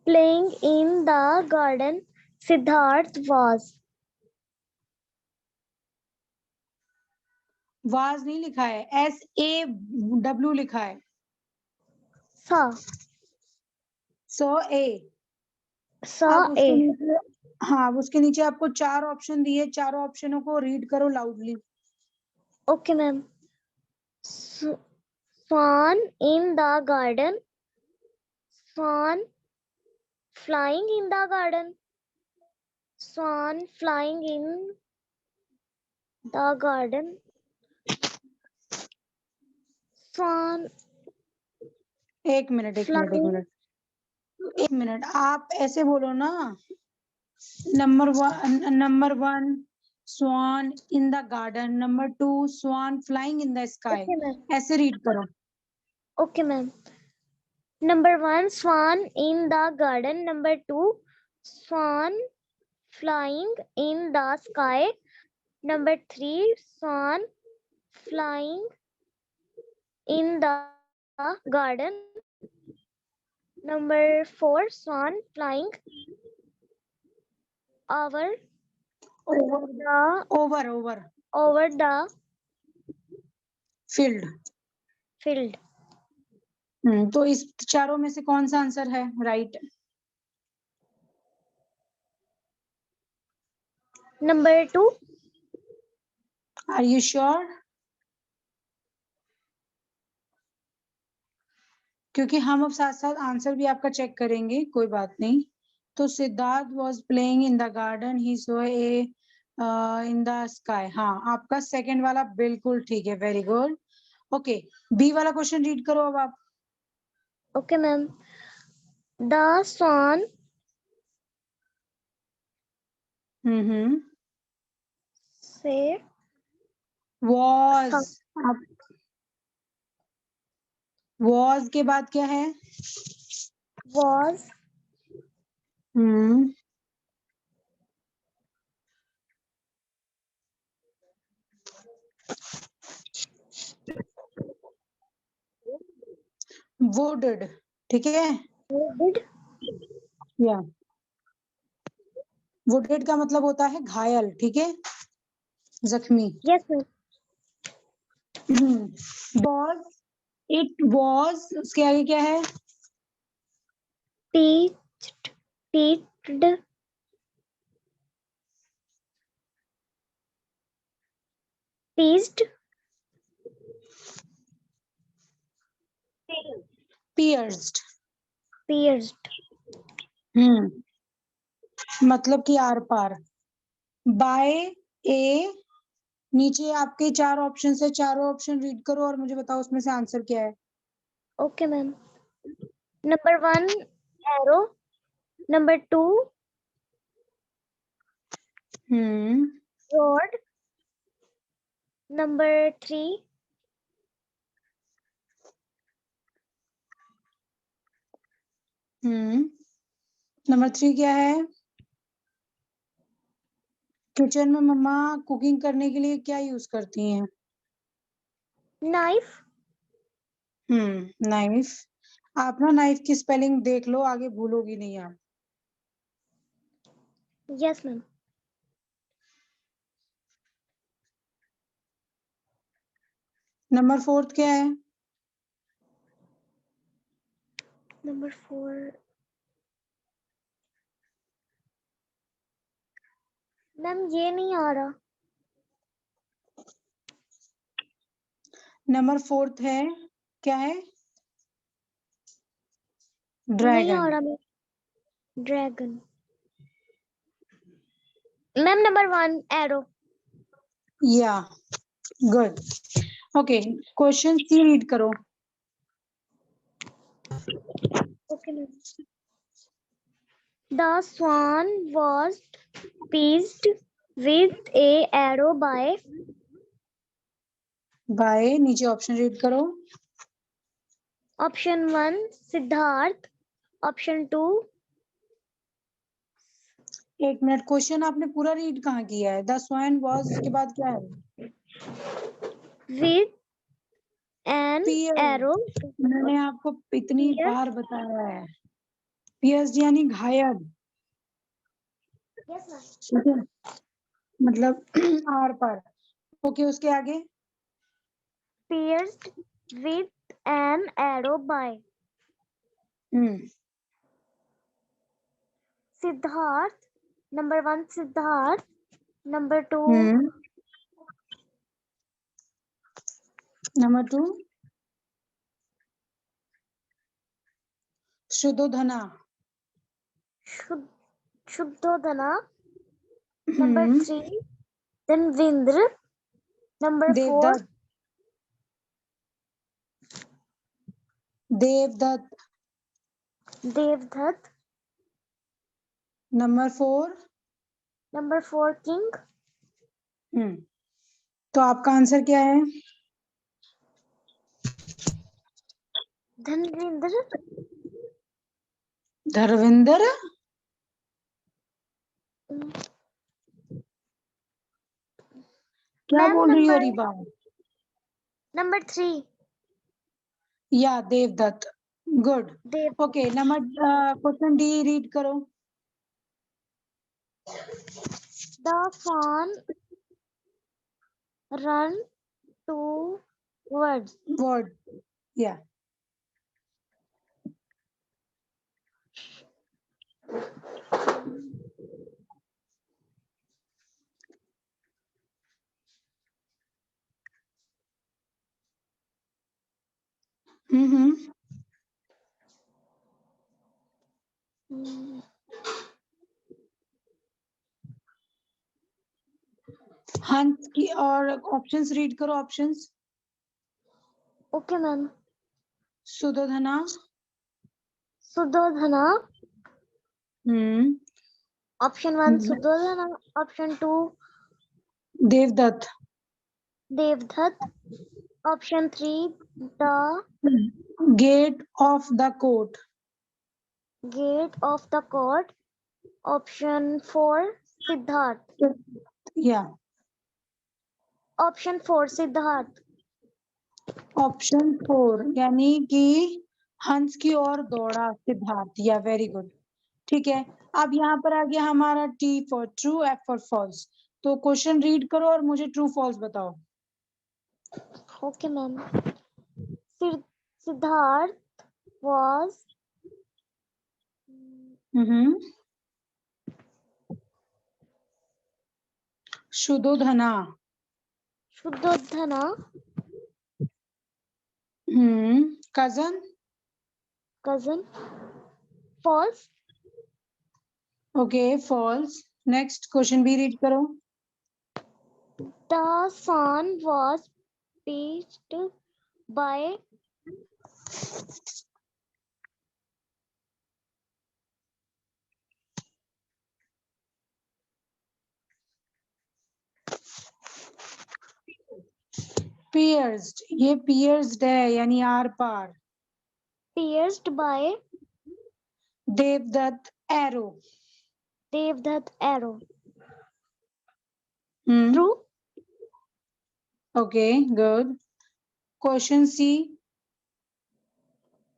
Playing in the garden, Siddharth was. Was नहीं लिखा है, SAW लिखा है। saw सो ए। saw अब उसके a नीचे, हाँ उसके नीचे आपको 4 ऑप्शन दिए, चारों ऑप्शनों को रीड करो loudly. okay ma'am swan in the garden swan flying in the garden swan flying in the garden swan एक मिनट एक मिनट एक flying मिनट एक मिनट, आप ऐसे बोलो ना, number one swan in the garden, number 2 swan flying in the sky, okay ma'am ऐसे रीड करो। okay ma'am number 1 swan in the garden number 2 swan flying in the sky number 3 swan flying in the garden number 4 swan flying over over the over over over the field. field तो इस चारों में से कौन सा आंसर है right? number 2 are you sure? क्योंकि हम अब साथ साथ आंसर भी आपका चेक करेंगे, कोई बात नहीं। तो Siddharth was playing in the garden, he saw a in the sky. हाँ आपका सेकंड वाला बिल्कुल ठीक है, वेरी गुड। ओके, बी वाला क्वेश्चन रीड करो अब आप। okay ma'am the swan say was, आप वॉज के बाद क्या है? was हम्म वुडेड, ठीक है। wounded या वुडेड का मतलब होता है घायल, ठीक है, जख्मी। yes ma'am was, it was, उसके आगे क्या है? teached teached teased pierced. pierced मतलब कि आर पार। बाय ए, नीचे आपके 4 ऑप्शन है, चारों ऑप्शन रीड करो और मुझे बताओ उसमें से आंसर क्या है। okay ma'am number 1 arrow number 2 rod number 3 number 3 क्या है? किचन में मम्मा कुकिंग करने के लिए क्या यूज करती हैं? knife knife. आप ना नाइफ की स्पेलिंग देख लो, आगे भूलोगी नहीं आप। yes ma'am नंबर 4 क्या है? number 4 मैम ये नहीं आ रहा नंबर 4 है, क्या है? नहीं आ ड्रैगन। रहा ma'am dragon ma'am number 1 arrow या गुड। ओके, क्वेश्चन सी रीड करो। okay ma'am the swan was pierced with a arrow by by, नीचे ऑप्शन रीड करो। option 1 सिद्धार्थ option 2 एक मिनट, क्वेश्चन आपने पूरा रीड कहाँ किया है? द स्वैन वॉज के बाद क्या है? with an peer. arrow मैंने आपको इतनी pierced बार बताया है, पियर्स यानी घायल, yes ma'am ठीक है, मतलब आर पार। ओके, उसके आगे? pierced with an arrow by Siddharth. Number 1, Siddharth. Number 2, Number 2, Shuddhodhana. Shuddhodhana. Number 3, Dhanvendra. Number 4, Devdutt. Devdutt. Number 4, King. तो आपका आंसर क्या है? Dhanvendra. धर्मेंद्र. क्या बोल रही हो Riba? Number 3. Yeah, Devdutt. Good. Okay, number question D read करो. The fawn run towards. Word. Yeah. हंस की और ऑप्शंस रीड करो. Options. Okay, ma'am. सुद्धोधना. Option 1, Shuddhodhana. Option 2, Devdutt. Option 3, the Gate of the court. gate of the court. Option 4, Siddharth. Yeah. Option 4, Siddharth. Option 4 यानी कि हंस की ओर दौड़ा सिद्धार्थ. या वेरी गुड. ठीक है. अब यहाँ पर आ गया हमारा T for true, F for false. तो क्वेश्चन रीड करो और मुझे ट्रू फॉल्स बताओ. Okay, ma'am. Siddharth was Shuddhodana. cousin. False. Okay, false. Next question B read करो. The sun was pierced by pierced. ये pierced है यानी आर पार. pierced by Devdutt arrow. True. Okay, good. Question C.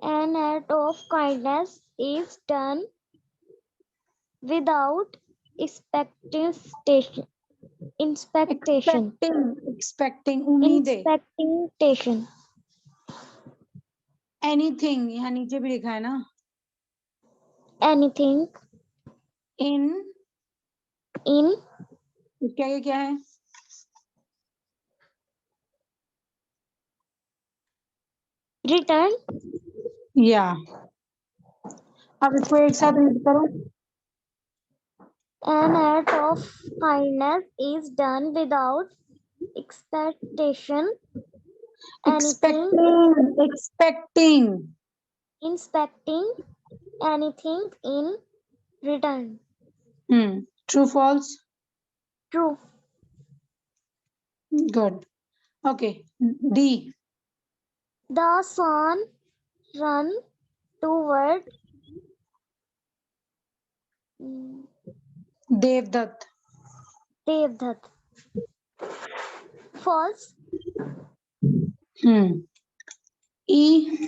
An act of kindness is done without expectation. Expecting उम्मीद है. Expectation. Anything यहाँ नीचे भी लिखा है ना. Anything. In. क्या क्या है? Return. Yeah. अब इसको एक साथ रीड करो. An act of kindness is done without expectation. Expecting. Inspecting anything in return. True, false? True. Good. Okay. D. The sun run toward Devdutt. False. E.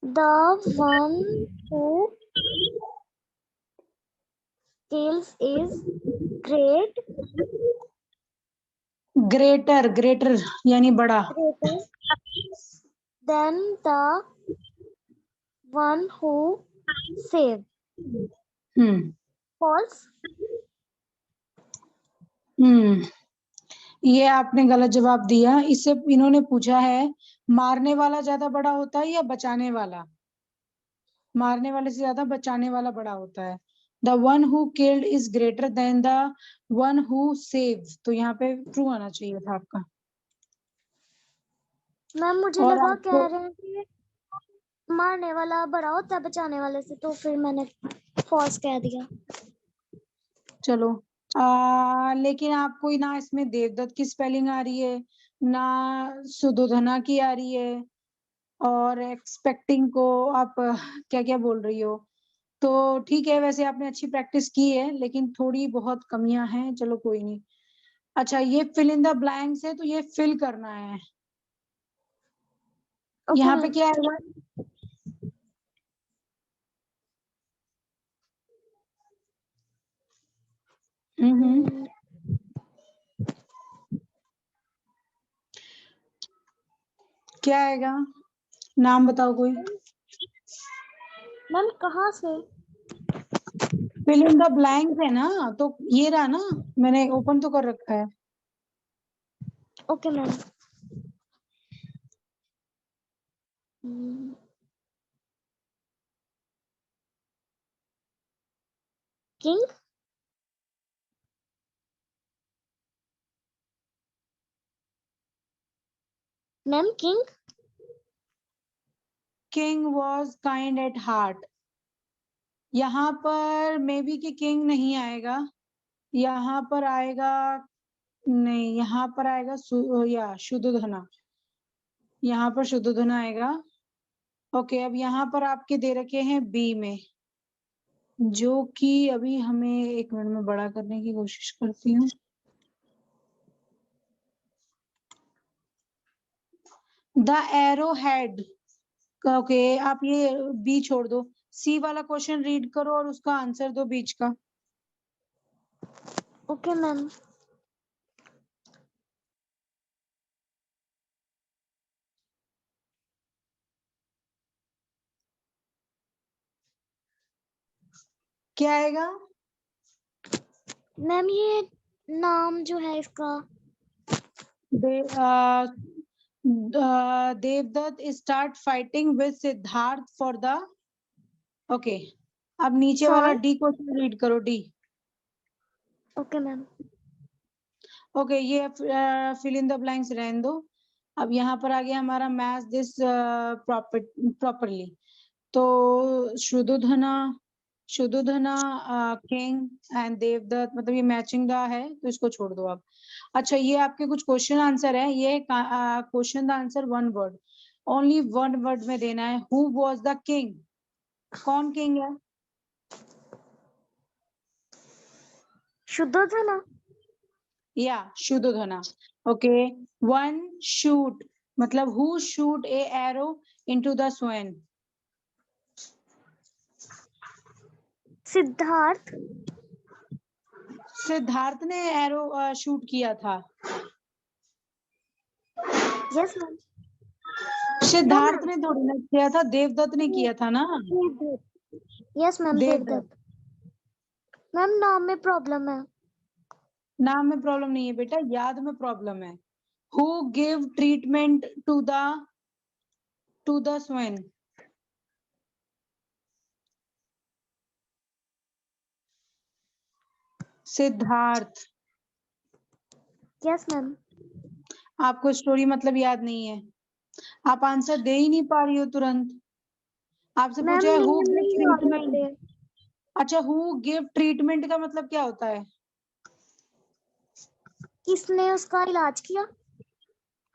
The one who kills is great. Greater, greater यानी बड़ा। greater than the one who saved. Hmm False. ये आपने गलत जवाब दिया। इससे इन्होंने पूछा है मारने वाला ज्यादा बड़ा होता है या बचाने वाला। मारने वाले से ज्यादा बचाने वाला बड़ा होता है। The one who killed is greater than the one who save. तो यहाँ पे ट्रू आना चाहिए था आपका। मैम मुझे और लगा आपको कह रहे हैं कि मारने वाला बड़ा होता है बचाने वाले से, तो फिर मैंने फॉल्स कह दिया। चलो लेकिन आपको ना इसमें देवदत्त की स्पेलिंग आ रही है, ना सुदोधना की आ रही है, और एक्सपेक्टिंग को आप क्या क्या बोल रही हो। तो ठीक है, वैसे आपने अच्छी प्रैक्टिस की है लेकिन थोड़ी बहुत कमियां हैं। चलो कोई नहीं। अच्छा, ये फिल इन द ब्लैंक्स है तो ये फिल करना है। ओके यहाँ पे मैम। क्या आएगा? हम्म। क्या आएगा? नाम बताओ कोई। मैम कहाँ से? फिल इन द ब्लैंक्स है ना, तो ये रहा ना, मैंने ओपन तो कर रखा है। Okay ma'am. King. Ma'am king. King was kind at heart. यहाँ पर मे बी कि किंग नहीं आएगा। यहाँ पर आएगा, नहीं, यहाँ पर आएगा या शुद्धोधना। यहाँ पर शुद्धोधना आएगा। ओके, अब यहाँ पर आपके दे रखे हैं बी में, जो कि अभी हमें एक मिनट में बड़ा करने की कोशिश करती हूँ। The arrow head. ओके, आप ये बी छोड़ दो, सी वाला क्वेश्चन रीड करो और उसका आंसर दो बीच का। Okay ma'am. क्या आएगा? मैम ये नाम जो है इसका। Devdutt start fighting with Siddharth for the. Okay, अब नीचे वाला सॉल। डी क्वेश्चन रीड करो, डी। Okay ma'am. ओके, ये फिल इन द ब्लैंक्स रहने दो। अब यहाँ पर आ गया हमारा मैच दिस प्रॉपरली। तो शुद्धोधना, शुद्धोधना, किंग एंड देवदत्त, मतलब ये मैचिंग दा है तो इसको छोड़ दो आप। अच्छा, ये आपके कुछ क्वेश्चन आंसर है। ये question the answer one word, only one word में देना है। Who was the king? कौन किंग है? शुद्धोधना। या शुद्धोधना। ओके, वन शूट, मतलब who shoot a arrow into the swan? Siddharth. Siddharth ने एरो शूट किया था। Yes ma'am. No Siddharth ma'am. ने थोड़ी ना किया था, देवदत्त ने किया था ना। Yes ma'am Devdutt. Devdutt. Ma'am नाम में प्रॉब्लम है। नाम में प्रॉब्लम नहीं है बेटा, याद में प्रॉब्लम है। Who give treatment to the swan? Siddharth. Yes ma'am. आपको स्टोरी मतलब याद नहीं है, आप आंसर दे ही नहीं पा रही हो तुरंत। आपसे मैम पूछा है हु नेम गिव नहीं याद है ट्रीटमेंट। इसलिए। अच्छा, हु गिव ट्रीटमेंट का मतलब क्या होता है? किसने उसका इलाज किया?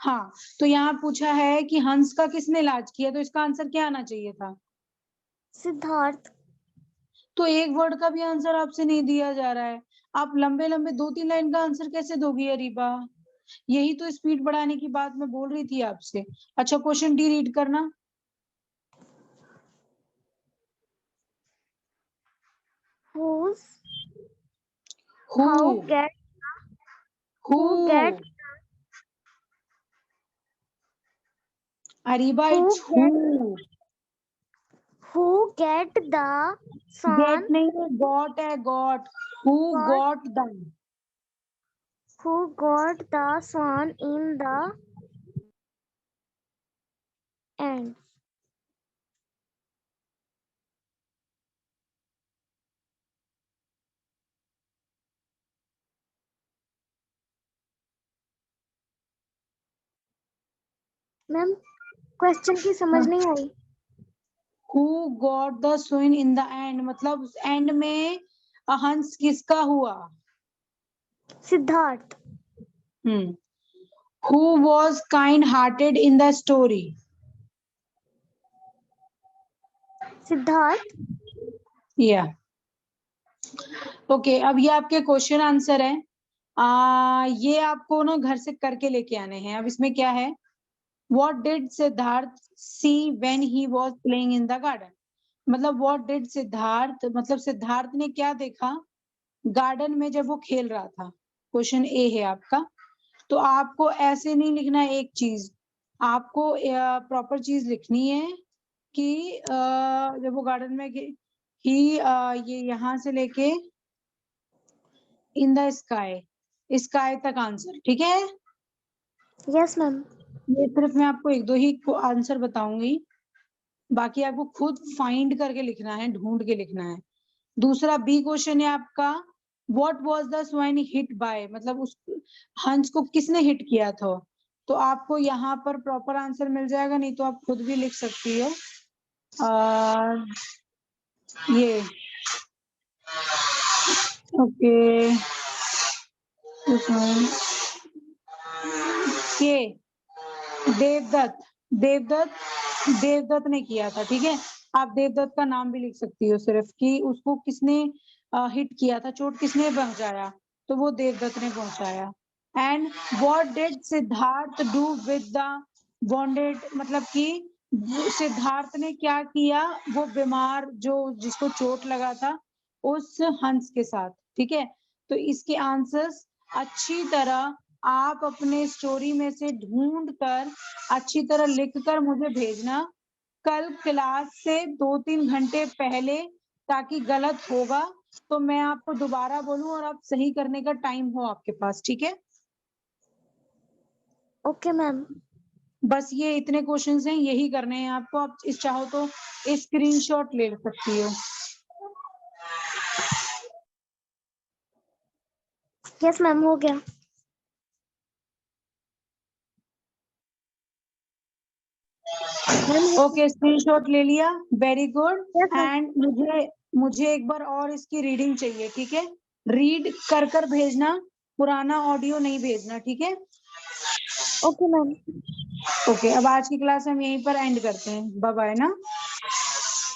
हाँ, तो यहाँ पूछा है कि हंस का किसने इलाज किया, तो इसका आंसर क्या आना चाहिए था? सिद्धार्थ। तो एक वर्ड का भी आंसर आपसे नहीं दिया जा रहा है। आप लंबे लंबे 2-3 लाइन का आंसर कैसे दोगी अरीबा? यही तो स्पीड बढ़ाने की बात मैं बोल रही थी आपसे। अच्छा, क्वेश्चन डी रीड करना। Whose? Who, How get? Who, Who get? Ariba, Who it's who. Who get the Get sun? नहीं है, got है, got. Who got the? Who got the sun in the end? Ma'am question की समझ नहीं आई। Who got the swing in the end? मतलब एंड में हंस किसका हुआ? Siddharth. Who was kind-hearted in the story? Siddharth. Yeah. Okay, अब ये आपके क्वेश्चन आंसर है। ये आपको ना घर से करके लेके आने हैं। अब इसमें क्या है? What did Siddharth see when he was playing in the garden? मतलब what did सिद्धार्थ, मतलब सिद्धार्थ ने क्या देखा गार्डन में जब वो खेल रहा था? क्वेश्चन ए है आपका। तो आपको ऐसे नहीं लिखना है एक चीज, आपको प्रॉपर चीज लिखनी है कि जब वो गार्डन में ही ये यहाँ से लेके इन द स्काई तक आंसर, ठीक है? Yes ma'am. ये सिर्फ मैं आपको एक दो ही आंसर बताऊंगी, बाकी आपको खुद फाइंड करके लिखना है, ढूंढ के लिखना है। दूसरा बी क्वेश्चन है आपका, what was the swine hit by? मतलब उस हंस को किसने हिट किया था? तो आपको यहाँ पर प्रॉपर आंसर मिल जाएगा, नहीं तो आप खुद भी लिख सकती हो। ये ओके, ये देवदत्त देवदत्त ने किया था, ठीक है? आप देवदत्त का नाम भी लिख सकती हो सिर्फ, कि उसको किसने हिट किया था, चोट किसने पहुंचाया, तो वो देवदत्त ने पहुंचाया। And what did Siddharth do with the wounded? मतलब कि सिद्धार्थ ने क्या किया वो बीमार जो जिसको चोट लगा था उस हंस के साथ, ठीक है? तो इसके आंसर्स अच्छी तरह आप अपने स्टोरी में से ढूंढ कर अच्छी तरह लिखकर मुझे भेजना कल क्लास से 2-3 घंटे पहले, ताकि गलत होगा तो मैं आपको दोबारा बोलूं और आप सही करने का टाइम हो आपके पास, ठीक है? Okay ma'am. बस ये इतने क्वेश्चंस हैं, यही करने हैं आपको। आप इस चाहो तो स्क्रीनशॉट ले सकती हो। यस मैम हो गया। ओके, स्क्रीनशॉट ले लिया, very good. Yes ma'am. And मुझे एक बार और इसकी रीडिंग चाहिए, ठीक है? रीड कर भेजना, पुराना ऑडियो नहीं भेजना, ठीक है? Okay ma'am. ओके, अब आज की क्लास हम यहीं पर एंड करते हैं। बाय बाय ना,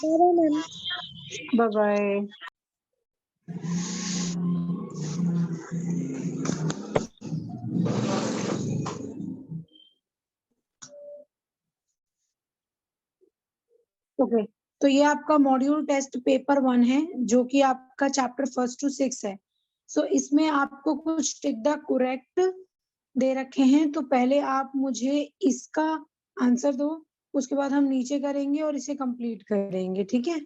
bye ma'am. Bye bye. Okay, तो ये आपका मॉड्यूल टेस्ट पेपर 1 है, जो कि आपका चैप्टर 1 to 6 है। सो इसमें आपको कुछ टिक द करेक्ट दे रखे हैं, तो पहले आप मुझे इसका आंसर दो, उसके बाद हम नीचे करेंगे और इसे कंप्लीट करेंगे, ठीक है?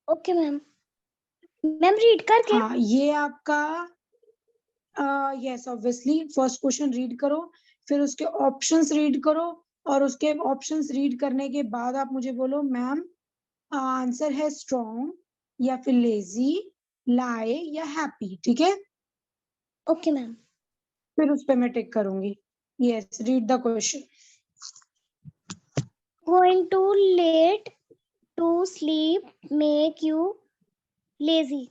Okay ma'am. मैम रीड करके। हाँ, ये आपका yes obviously first question read करो, फिर उसके ऑप्शंस रीड करो, और उसके ऑप्शंस रीड करने के बाद आप मुझे बोलो मैम आंसर है स्ट्रॉन्ग या फिर लेजी, लाई या हैप्पी, ठीक है? Okay ma'am. फिर उस पे मैं टिक करूंगी। Yes, read the question. Going too late to sleep make you lazy.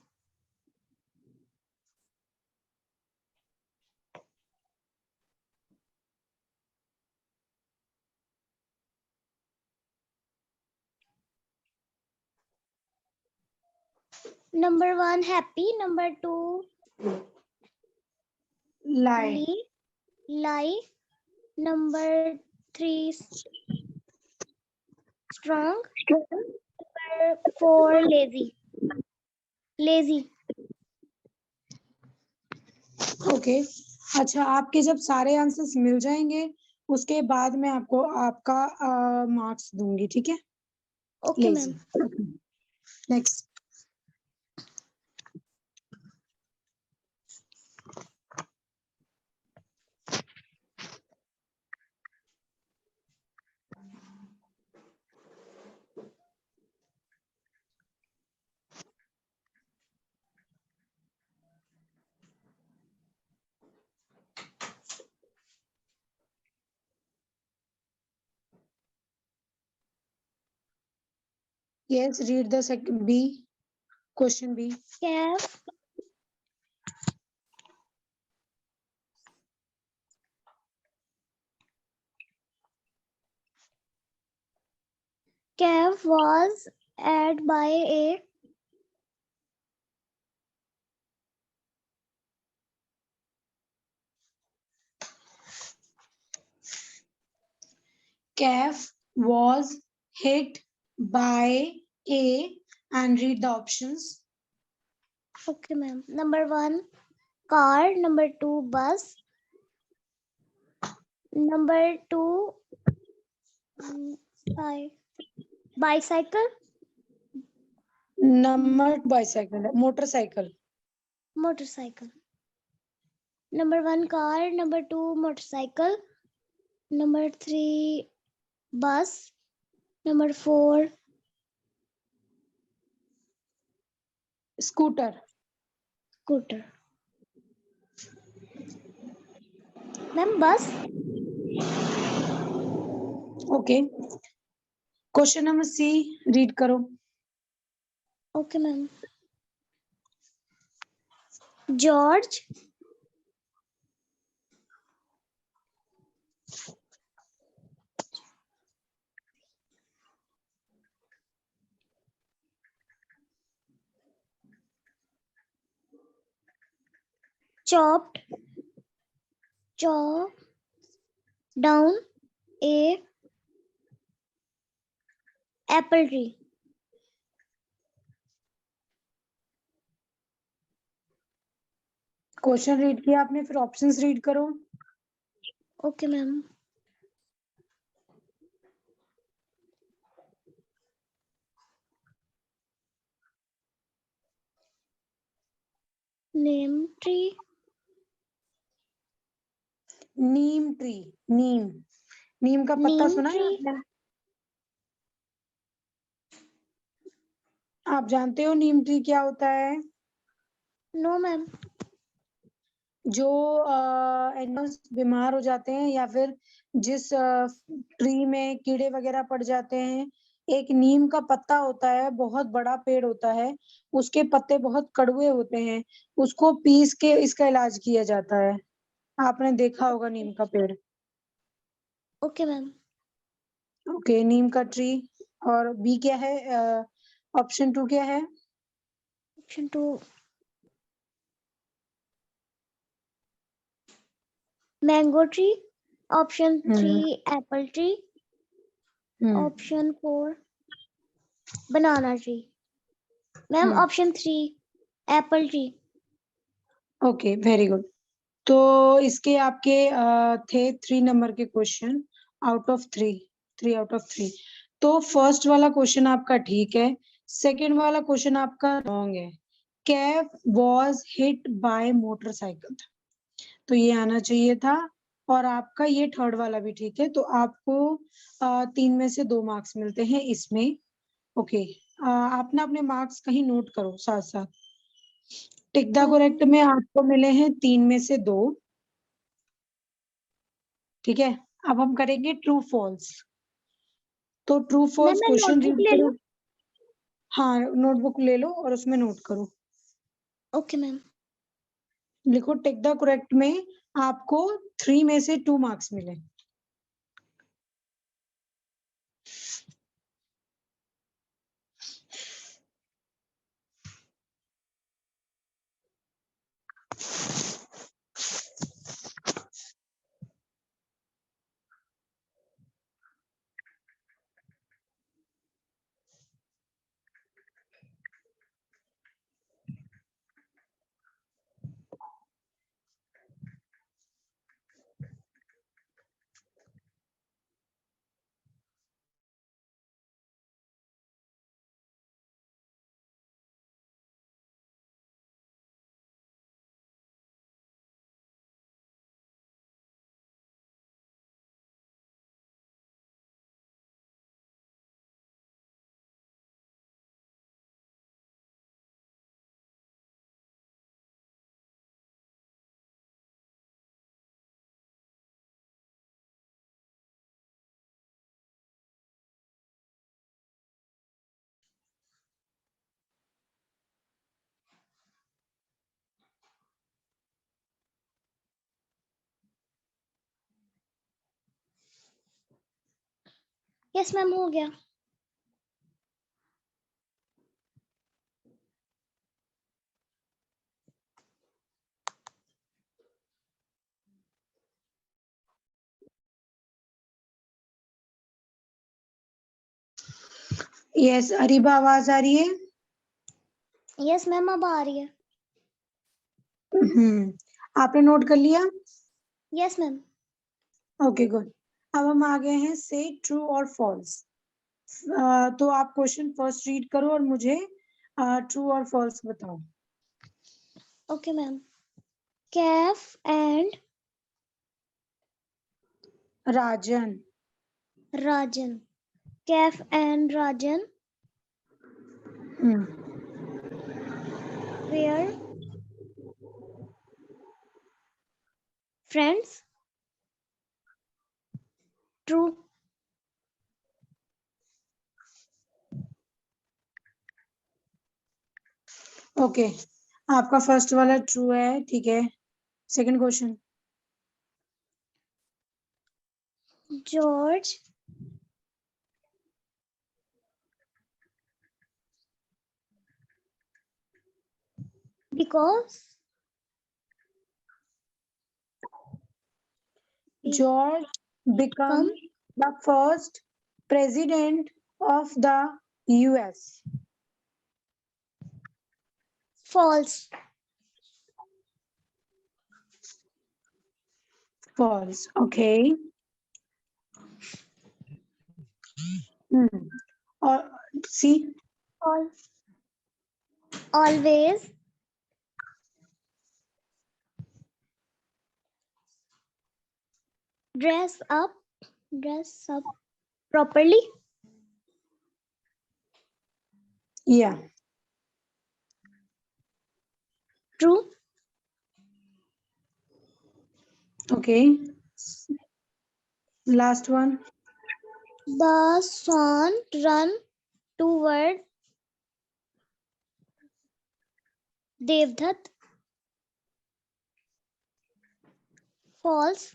Number 1 happy, number 2 lie, lie, number 3 strong, number 4 lazy. Okay. अच्छा, आपके जब सारे आंसर्स मिल जाएंगे उसके बाद मैं आपको आपका मार्क्स दूंगी, ठीक है? Okay ma'am. Next. Yes, read the second B, question B. Kev was at by a Calf was hit by a, and read the options. Okay, ma'am. Number 1, car. Number 2, bus. Number 2, bicycle. Number bicycle, motorcycle. Motorcycle. Number 1, car. Number 2, motorcycle. Number 3, bus. Number 4, Scooter. scooter. Ma'am, bus. Okay. Question number C, read karo. Okay, ma'am. George chopped down a apple tree. Question read किया आपने, फिर ऑप्शंस रीड करो. Okay ma'am. Name tree. Neem tree. Neem का पत्ता नीम सुना है ट्री. आपने? आप जानते हो नीम ट्री क्या होता है? No ma'am. जो एनिमल्स बीमार हो जाते हैं या फिर जिस ट्री में कीड़े वगैरह पड़ जाते हैं, एक नीम का पत्ता होता है, बहुत बड़ा पेड़ होता है, उसके पत्ते बहुत कड़वे होते हैं, उसको पीस के इसका इलाज किया जाता है. आपने देखा होगा नीम का पेड़. Okay ma'am. ओके, नीम का ट्री. और बी क्या है? ऑप्शन 2 क्या है? Option 2 mango tree. Option 3 Apple tree. Option 4 बनाना tree. Ma'am option 3 Apple tree. Okay, very good. तो इसके आपके थे 3 नंबर के question out of 3 out of 3. तो फर्स्ट वाला क्वेश्चन आपका ठीक है, सेकंड वाला क्वेश्चन आपका रॉन्ग है. Kaif was hit by motorcycle, तो ये आना चाहिए था. और आपका ये थर्ड वाला भी ठीक है, तो आपको 3 में से 2 मार्क्स मिलते हैं इसमें. ओके, आप ना अपने मार्क्स कहीं नोट करो साथ साथ. टिक द करेक्ट में आपको मिले हैं 3 में से 2. ठीक है, अब हम करेंगे ट्रू फॉल्स. तो ट्रू फॉल्स मैं क्वेश्चन नोटबुक रीड ले करो. लूं? हाँ, नोटबुक ले लो और उसमें नोट करो. Okay ma'am. लिखो टिक द करेक्ट में आपको 3 में से 2 मार्क्स मिले. यस मैम हो गया. यस अरीबा, आवाज आ रही है? यस मैम अब आ रही है. आपने नोट कर लिया? Yes ma'am. Okay good. अब हम आ गए हैं से ट्रू और फॉल्स. तो आप क्वेश्चन फर्स्ट रीड करो और मुझे ट्रू और फॉल्स बताओ. Okay ma'am. Kaif and Rajan. Rajan. Kaif and Rajan hmm. were friends. True. Okay, आपका फर्स्ट वाला ट्रू है, ठीक है. Second question. George because George become come the first president of the US. false. False. Okay. Or see. All always dress up properly. Yeah. True. Okay. Last one. The swan run toward Devdutt. False.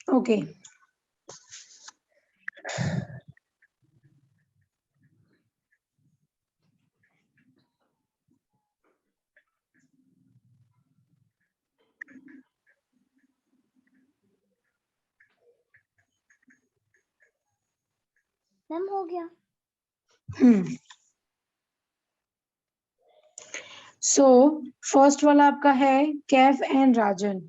Okay. Ma'am हो गया. So first वाला आपका है Kev and Rajan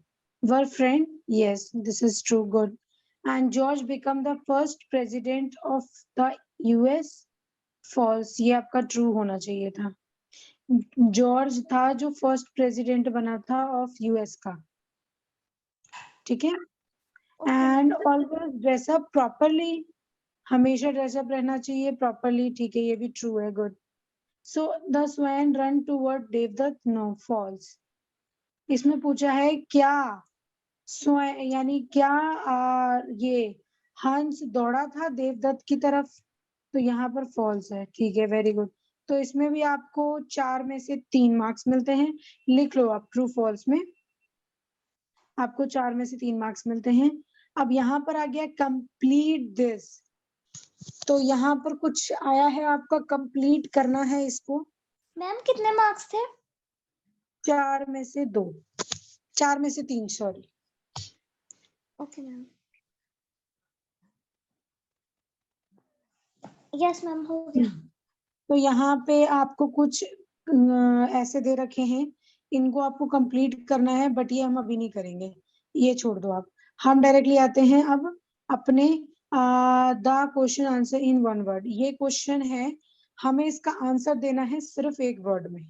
were friend. Yes, this is true. Good. And George become the first president of the US. False. ये आपका true होना चाहिए था. जॉर्ज था जो फर्स्ट प्रेसिडेंट बना था ऑफ यूएस का. ठीक है. And always dress up properly. हमेशा ड्रेसअप रहना चाहिए प्रॉपरली. ठीक है, ये भी ट्रू है. Good. So the swan run toward Devdutt. No, false. इसमें पूछा है क्या स्वैन यानी क्या ये हंस दौड़ा था देवदत्त की तरफ. तो यहाँ पर फॉल्स है. ठीक है, वेरी गुड. तो इसमें भी आपको 4 में से 3 मार्क्स मिलते हैं. लिख लो आप ट्रू फॉल्स में. आपको 4 में से 3 मार्क्स मिलते हैं. अब यहाँ पर आ गया कंप्लीट दिस. तो यहाँ पर कुछ आया है, आपका कंप्लीट करना है इसको. मैम कितने मार्क्स थे? 4 में से 2, 4 में से 3, sorry. Okay ma'am. Yes ma'am हो गया. तो यहाँ पे आपको कुछ ऐसे दे रखे हैं. इनको आपको कंप्लीट करना है, बट ये हम अभी नहीं करेंगे. ये छोड़ दो आप. हम डायरेक्टली आते हैं अब अपने the question answer in one word. ये क्वेश्चन है, हमें इसका आंसर देना है सिर्फ एक वर्ड में.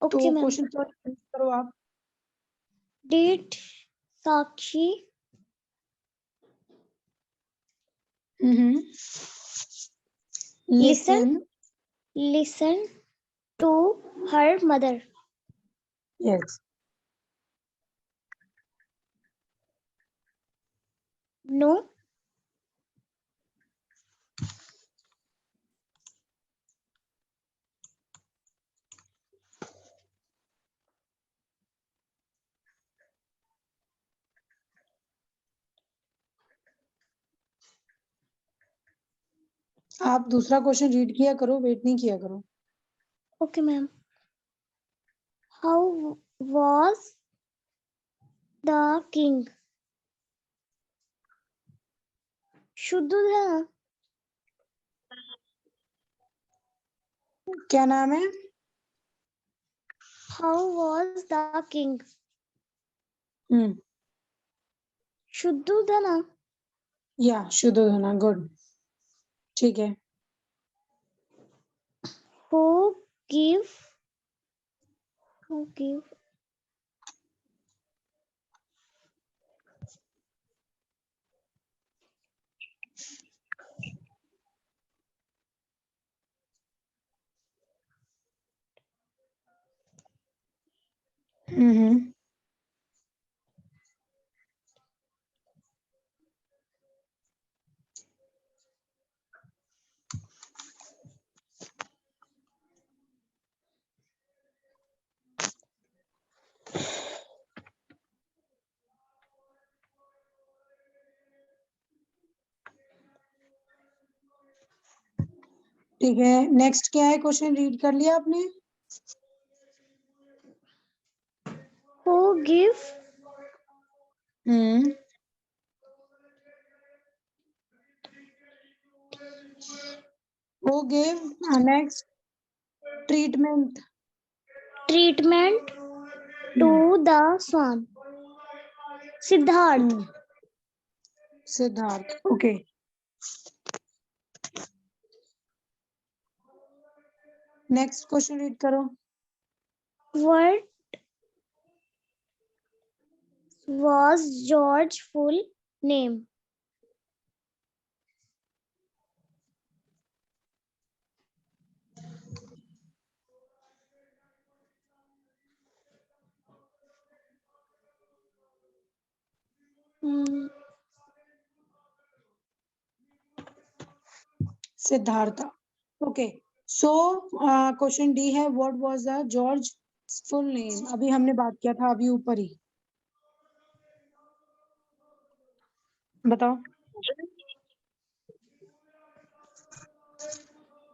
ओके तो मैम. क्वेश्चन करो आप. Did Sakshi listen. listen to her mother? Yes. No. आप दूसरा क्वेश्चन रीड किया करो, वेट नहीं किया करो. Okay, ma'am. How was the king? Shuddhodana. क्या नाम है? How was the king? Shuddhodana. या शुद्धोधना. गुड. ठीक है. Who give? ठीक है. नेक्स्ट क्या है क्वेश्चन? रीड कर लिया आपने? Who give? Who gave next treatment Treatment to the swan? Siddharth. Siddharth. Okay. Next question read करो. What was George's full name? Siddharth. Okay. So question D है, what was the George full name? अभी हमने बात किया था, अभी ऊपर ही. बताओ.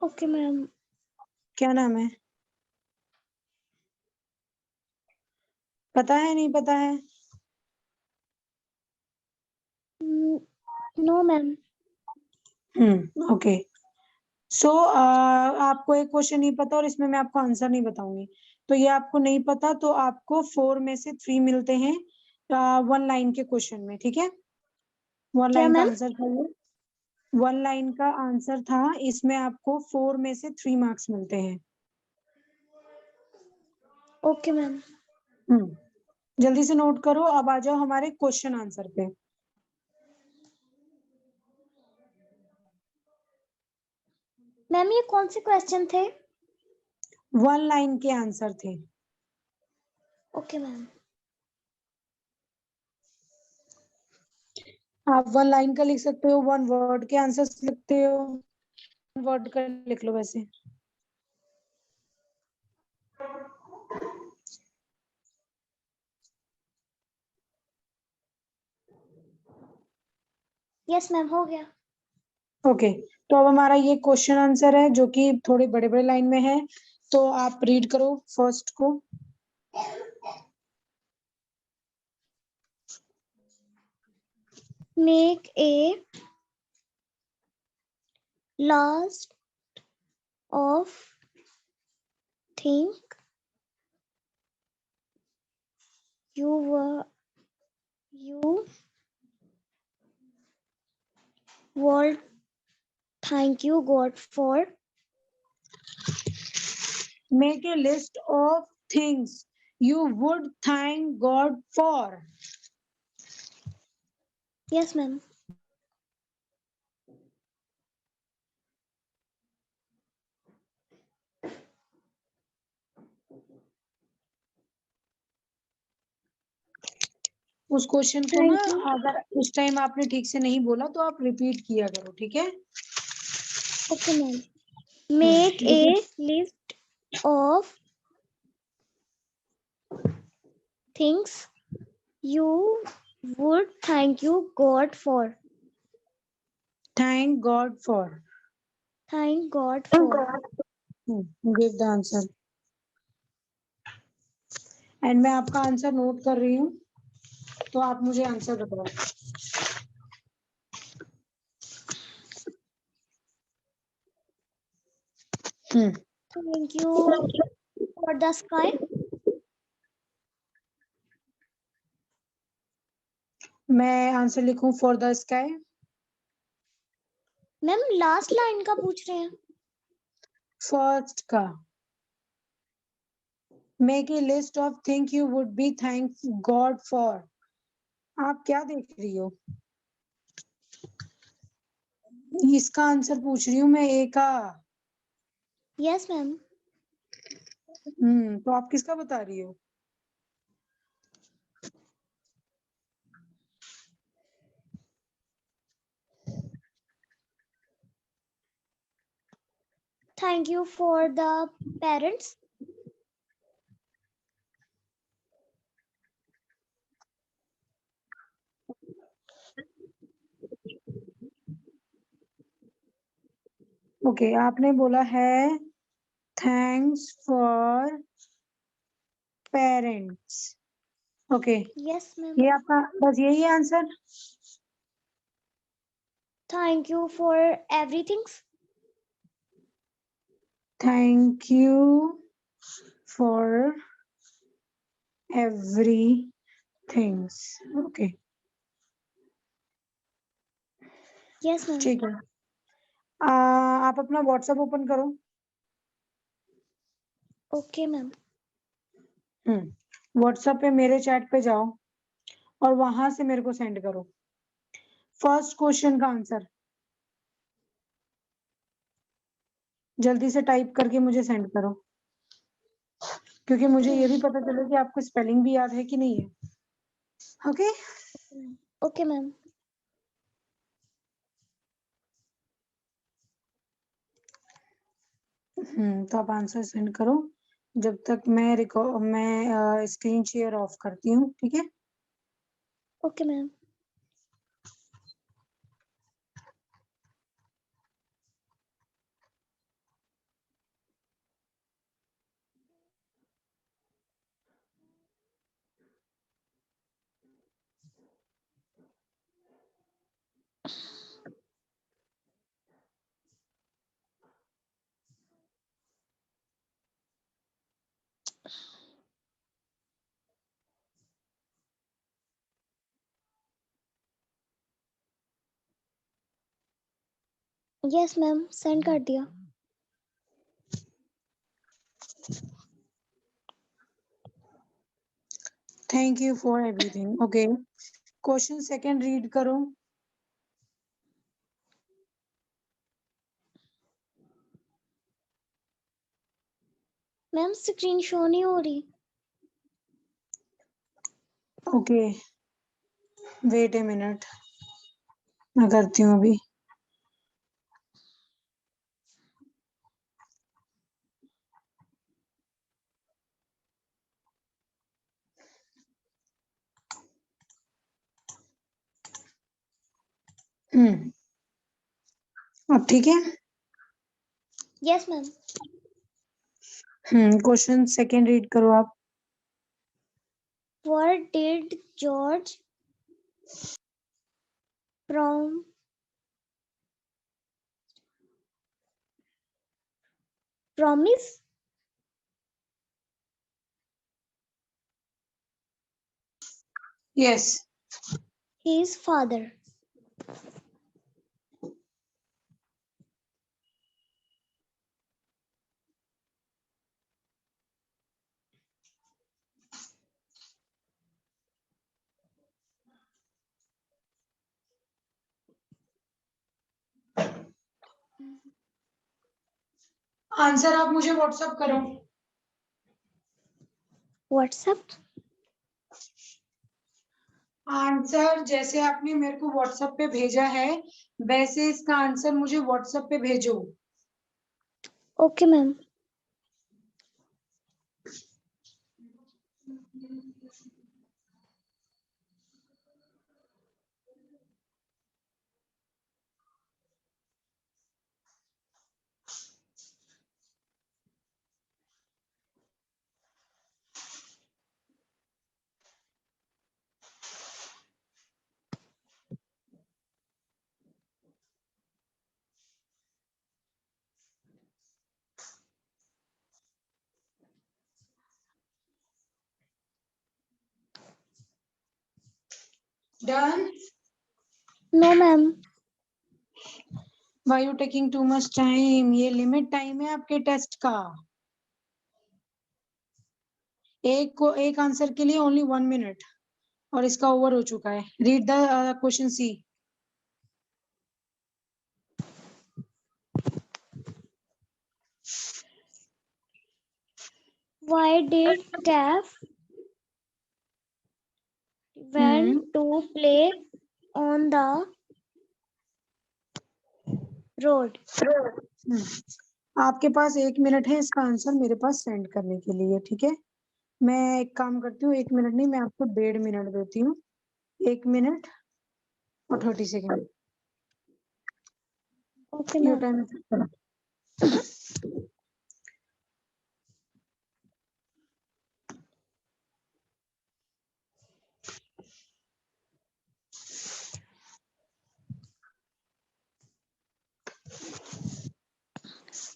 Okay, ma'am. क्या नाम है? पता है? नहीं पता है? No, ma'am. ओके. सो आपको एक क्वेश्चन नहीं पता और इसमें मैं आपको आंसर नहीं बताऊंगी, तो ये आपको नहीं पता, तो आपको 4 में से 3 मिलते हैं 1 लाइन के क्वेश्चन में. ठीक है. 1 क्या लाइन का मैम? आंसर था ये. 1 लाइन का आंसर था, इसमें आपको 4 में से 3 मार्क्स मिलते हैं. Okay ma'am. जल्दी से नोट करो. अब आ जाओ हमारे क्वेश्चन आंसर पे. मैम ये कौन से क्वेश्चन थे? 1 लाइन के आंसर थे. Okay ma'am. आप 1 लाइन का लिख सकते हो, 1 वर्ड के आंसर लिखते हो, 1 वर्ड का लिख लो वैसे. यस मैम, हो गया. ओके. तो अब हमारा ये क्वेश्चन आंसर है जो कि थोड़े बड़े बड़े लाइन में है, तो आप रीड करो फर्स्ट को. Make a last of think you would thank you God for. Make a list of things you would thank God for. Yes ma'am. उस क्वेश्चन को ना, अगर उस टाइम आपने ठीक से नहीं बोला तो आप रिपीट किया करो. ठीक है. Okay ma'am. Make a list of things you would thank you God for. Thank God for. Thank God for. Give the answer. And मैं आपका आंसर नोट कर रही हूँ, तो आप मुझे आंसर बताओ। Thank you for the sky. मैं आंसर लिखूं for the sky? Ma'am last line का पूछ रहे हैं। फर्स्ट का make a list of thing you would be thank God for. आप क्या देख रही हो? इसका आंसर पूछ रही हूँ मैं, ए का। Yes ma'am. तो आप किसका बता रही हो? Thank you for the parents. Okay, आपने बोला है thanks for parents. Okay, Yes ma'am. ये आपका बस यही है answer? Thank you for everything. Thank you for every things. Okay, Yes ma'am. ठीक है। आप अपना व्हाट्सएप ओपन करो। Okay ma'am. व्हाट्सएप पे मेरे चैट पे जाओ और वहां से मेरे को सेंड करो फर्स्ट क्वेश्चन का आंसर। जल्दी से टाइप करके मुझे सेंड करो, क्योंकि मुझे ये भी पता चले कि आपको स्पेलिंग भी याद है कि नहीं है। Okay, okay ma'am. तो आप आंसर सेंड करो जब तक मैं स्क्रीन शेयर ऑफ करती हूँ, ठीक है? Okay ma'am. Yes ma'am, send कर दिया। Thank you for everything. Okay, question second read करो। मैम स्क्रीन शो नहीं हो रही। ओके, वेट ए मिनट, मैं करती हूँ अभी। अब ठीक है? Yes ma'am. Question second read करो आप। What did George promise yes. his father? Answer आप मुझे व्हाट्सएप करो। WhatsApp? आंसर जैसे आपने मेरे को व्हाट्सएप पे भेजा है, वैसे इसका आंसर मुझे व्हाट्सएप पे भेजो। Okay ma'am. Done? No, ma'am. Why you taking too much time? ये लिमिट टाइम है आपके टेस्ट का. एक आंसर के लिए ओनली 1 मिनट और इसका ओवर हो चुका है. Read the question C. Why did Calf went to play on the road? आपके पास 1 मिनट है इसका आंसर मेरे पास सेंड करने के लिए. ठीक है, मैं एक काम करती हूँ, 1 मिनट नहीं, मैं आपको 1.5 मिनट देती हूँ. 1 मिनट और 30 second. Okay, your ma'am. Time.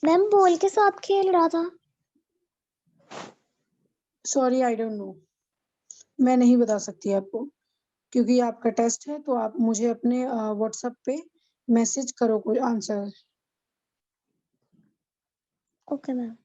Ma'am ball के साथ खेल रहा था. Sorry, I don't know. मैं नहीं बता सकती आपको क्योंकि आपका टेस्ट है. तो आप मुझे अपने व्हाट्सएप पे मैसेज करो कोई answer. Okay, ma'am.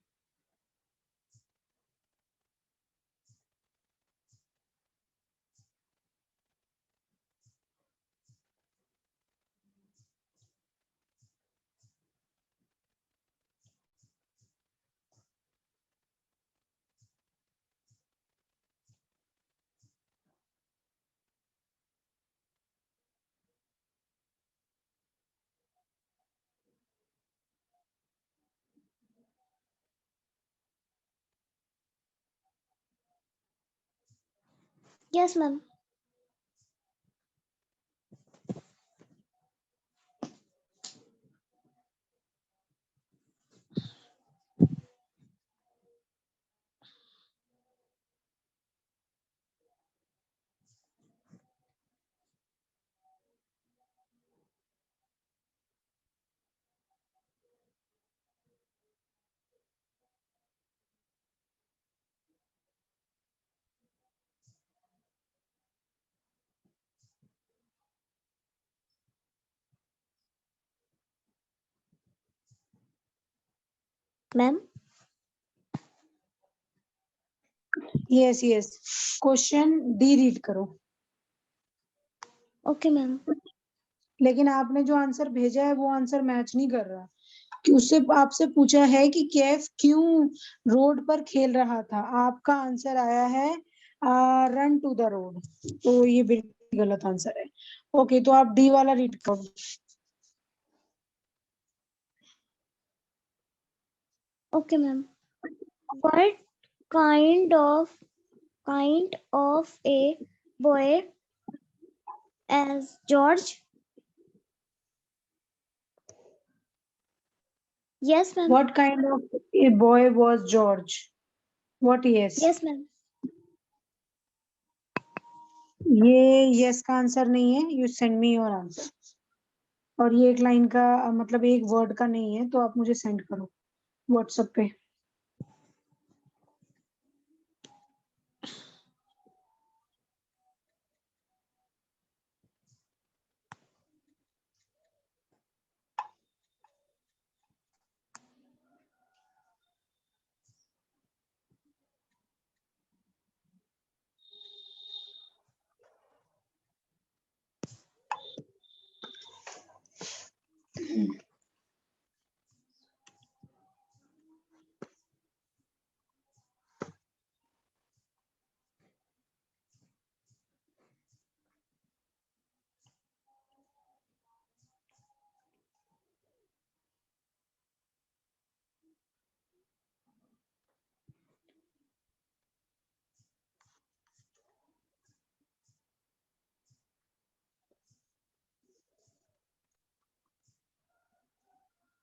Yes, ma'am. Ma'am. Yes yes. Question D read करो. Okay, ma'am. लेकिन आपने जो आंसर भेजा है वो आंसर मैच नहीं कर रहा. कि उससे आपसे पूछा है कि कैफ क्यों रोड पर खेल रहा था. आपका आंसर आया है रन टू द रोड. तो ये बिल्कुल गलत आंसर है. ओके, तो आप डी वाला रीड करो. Okay, ma'am. What kind of a boy as George? Yes, ma'am. What kind of a boy was George? What yes? Yes, ma'am. ये यस का आंसर नहीं है. You send me your answer. और ये एक लाइन का मतलब एक वर्ड का नहीं है. तो आप मुझे सेंड करो व्हाट्सएप पे.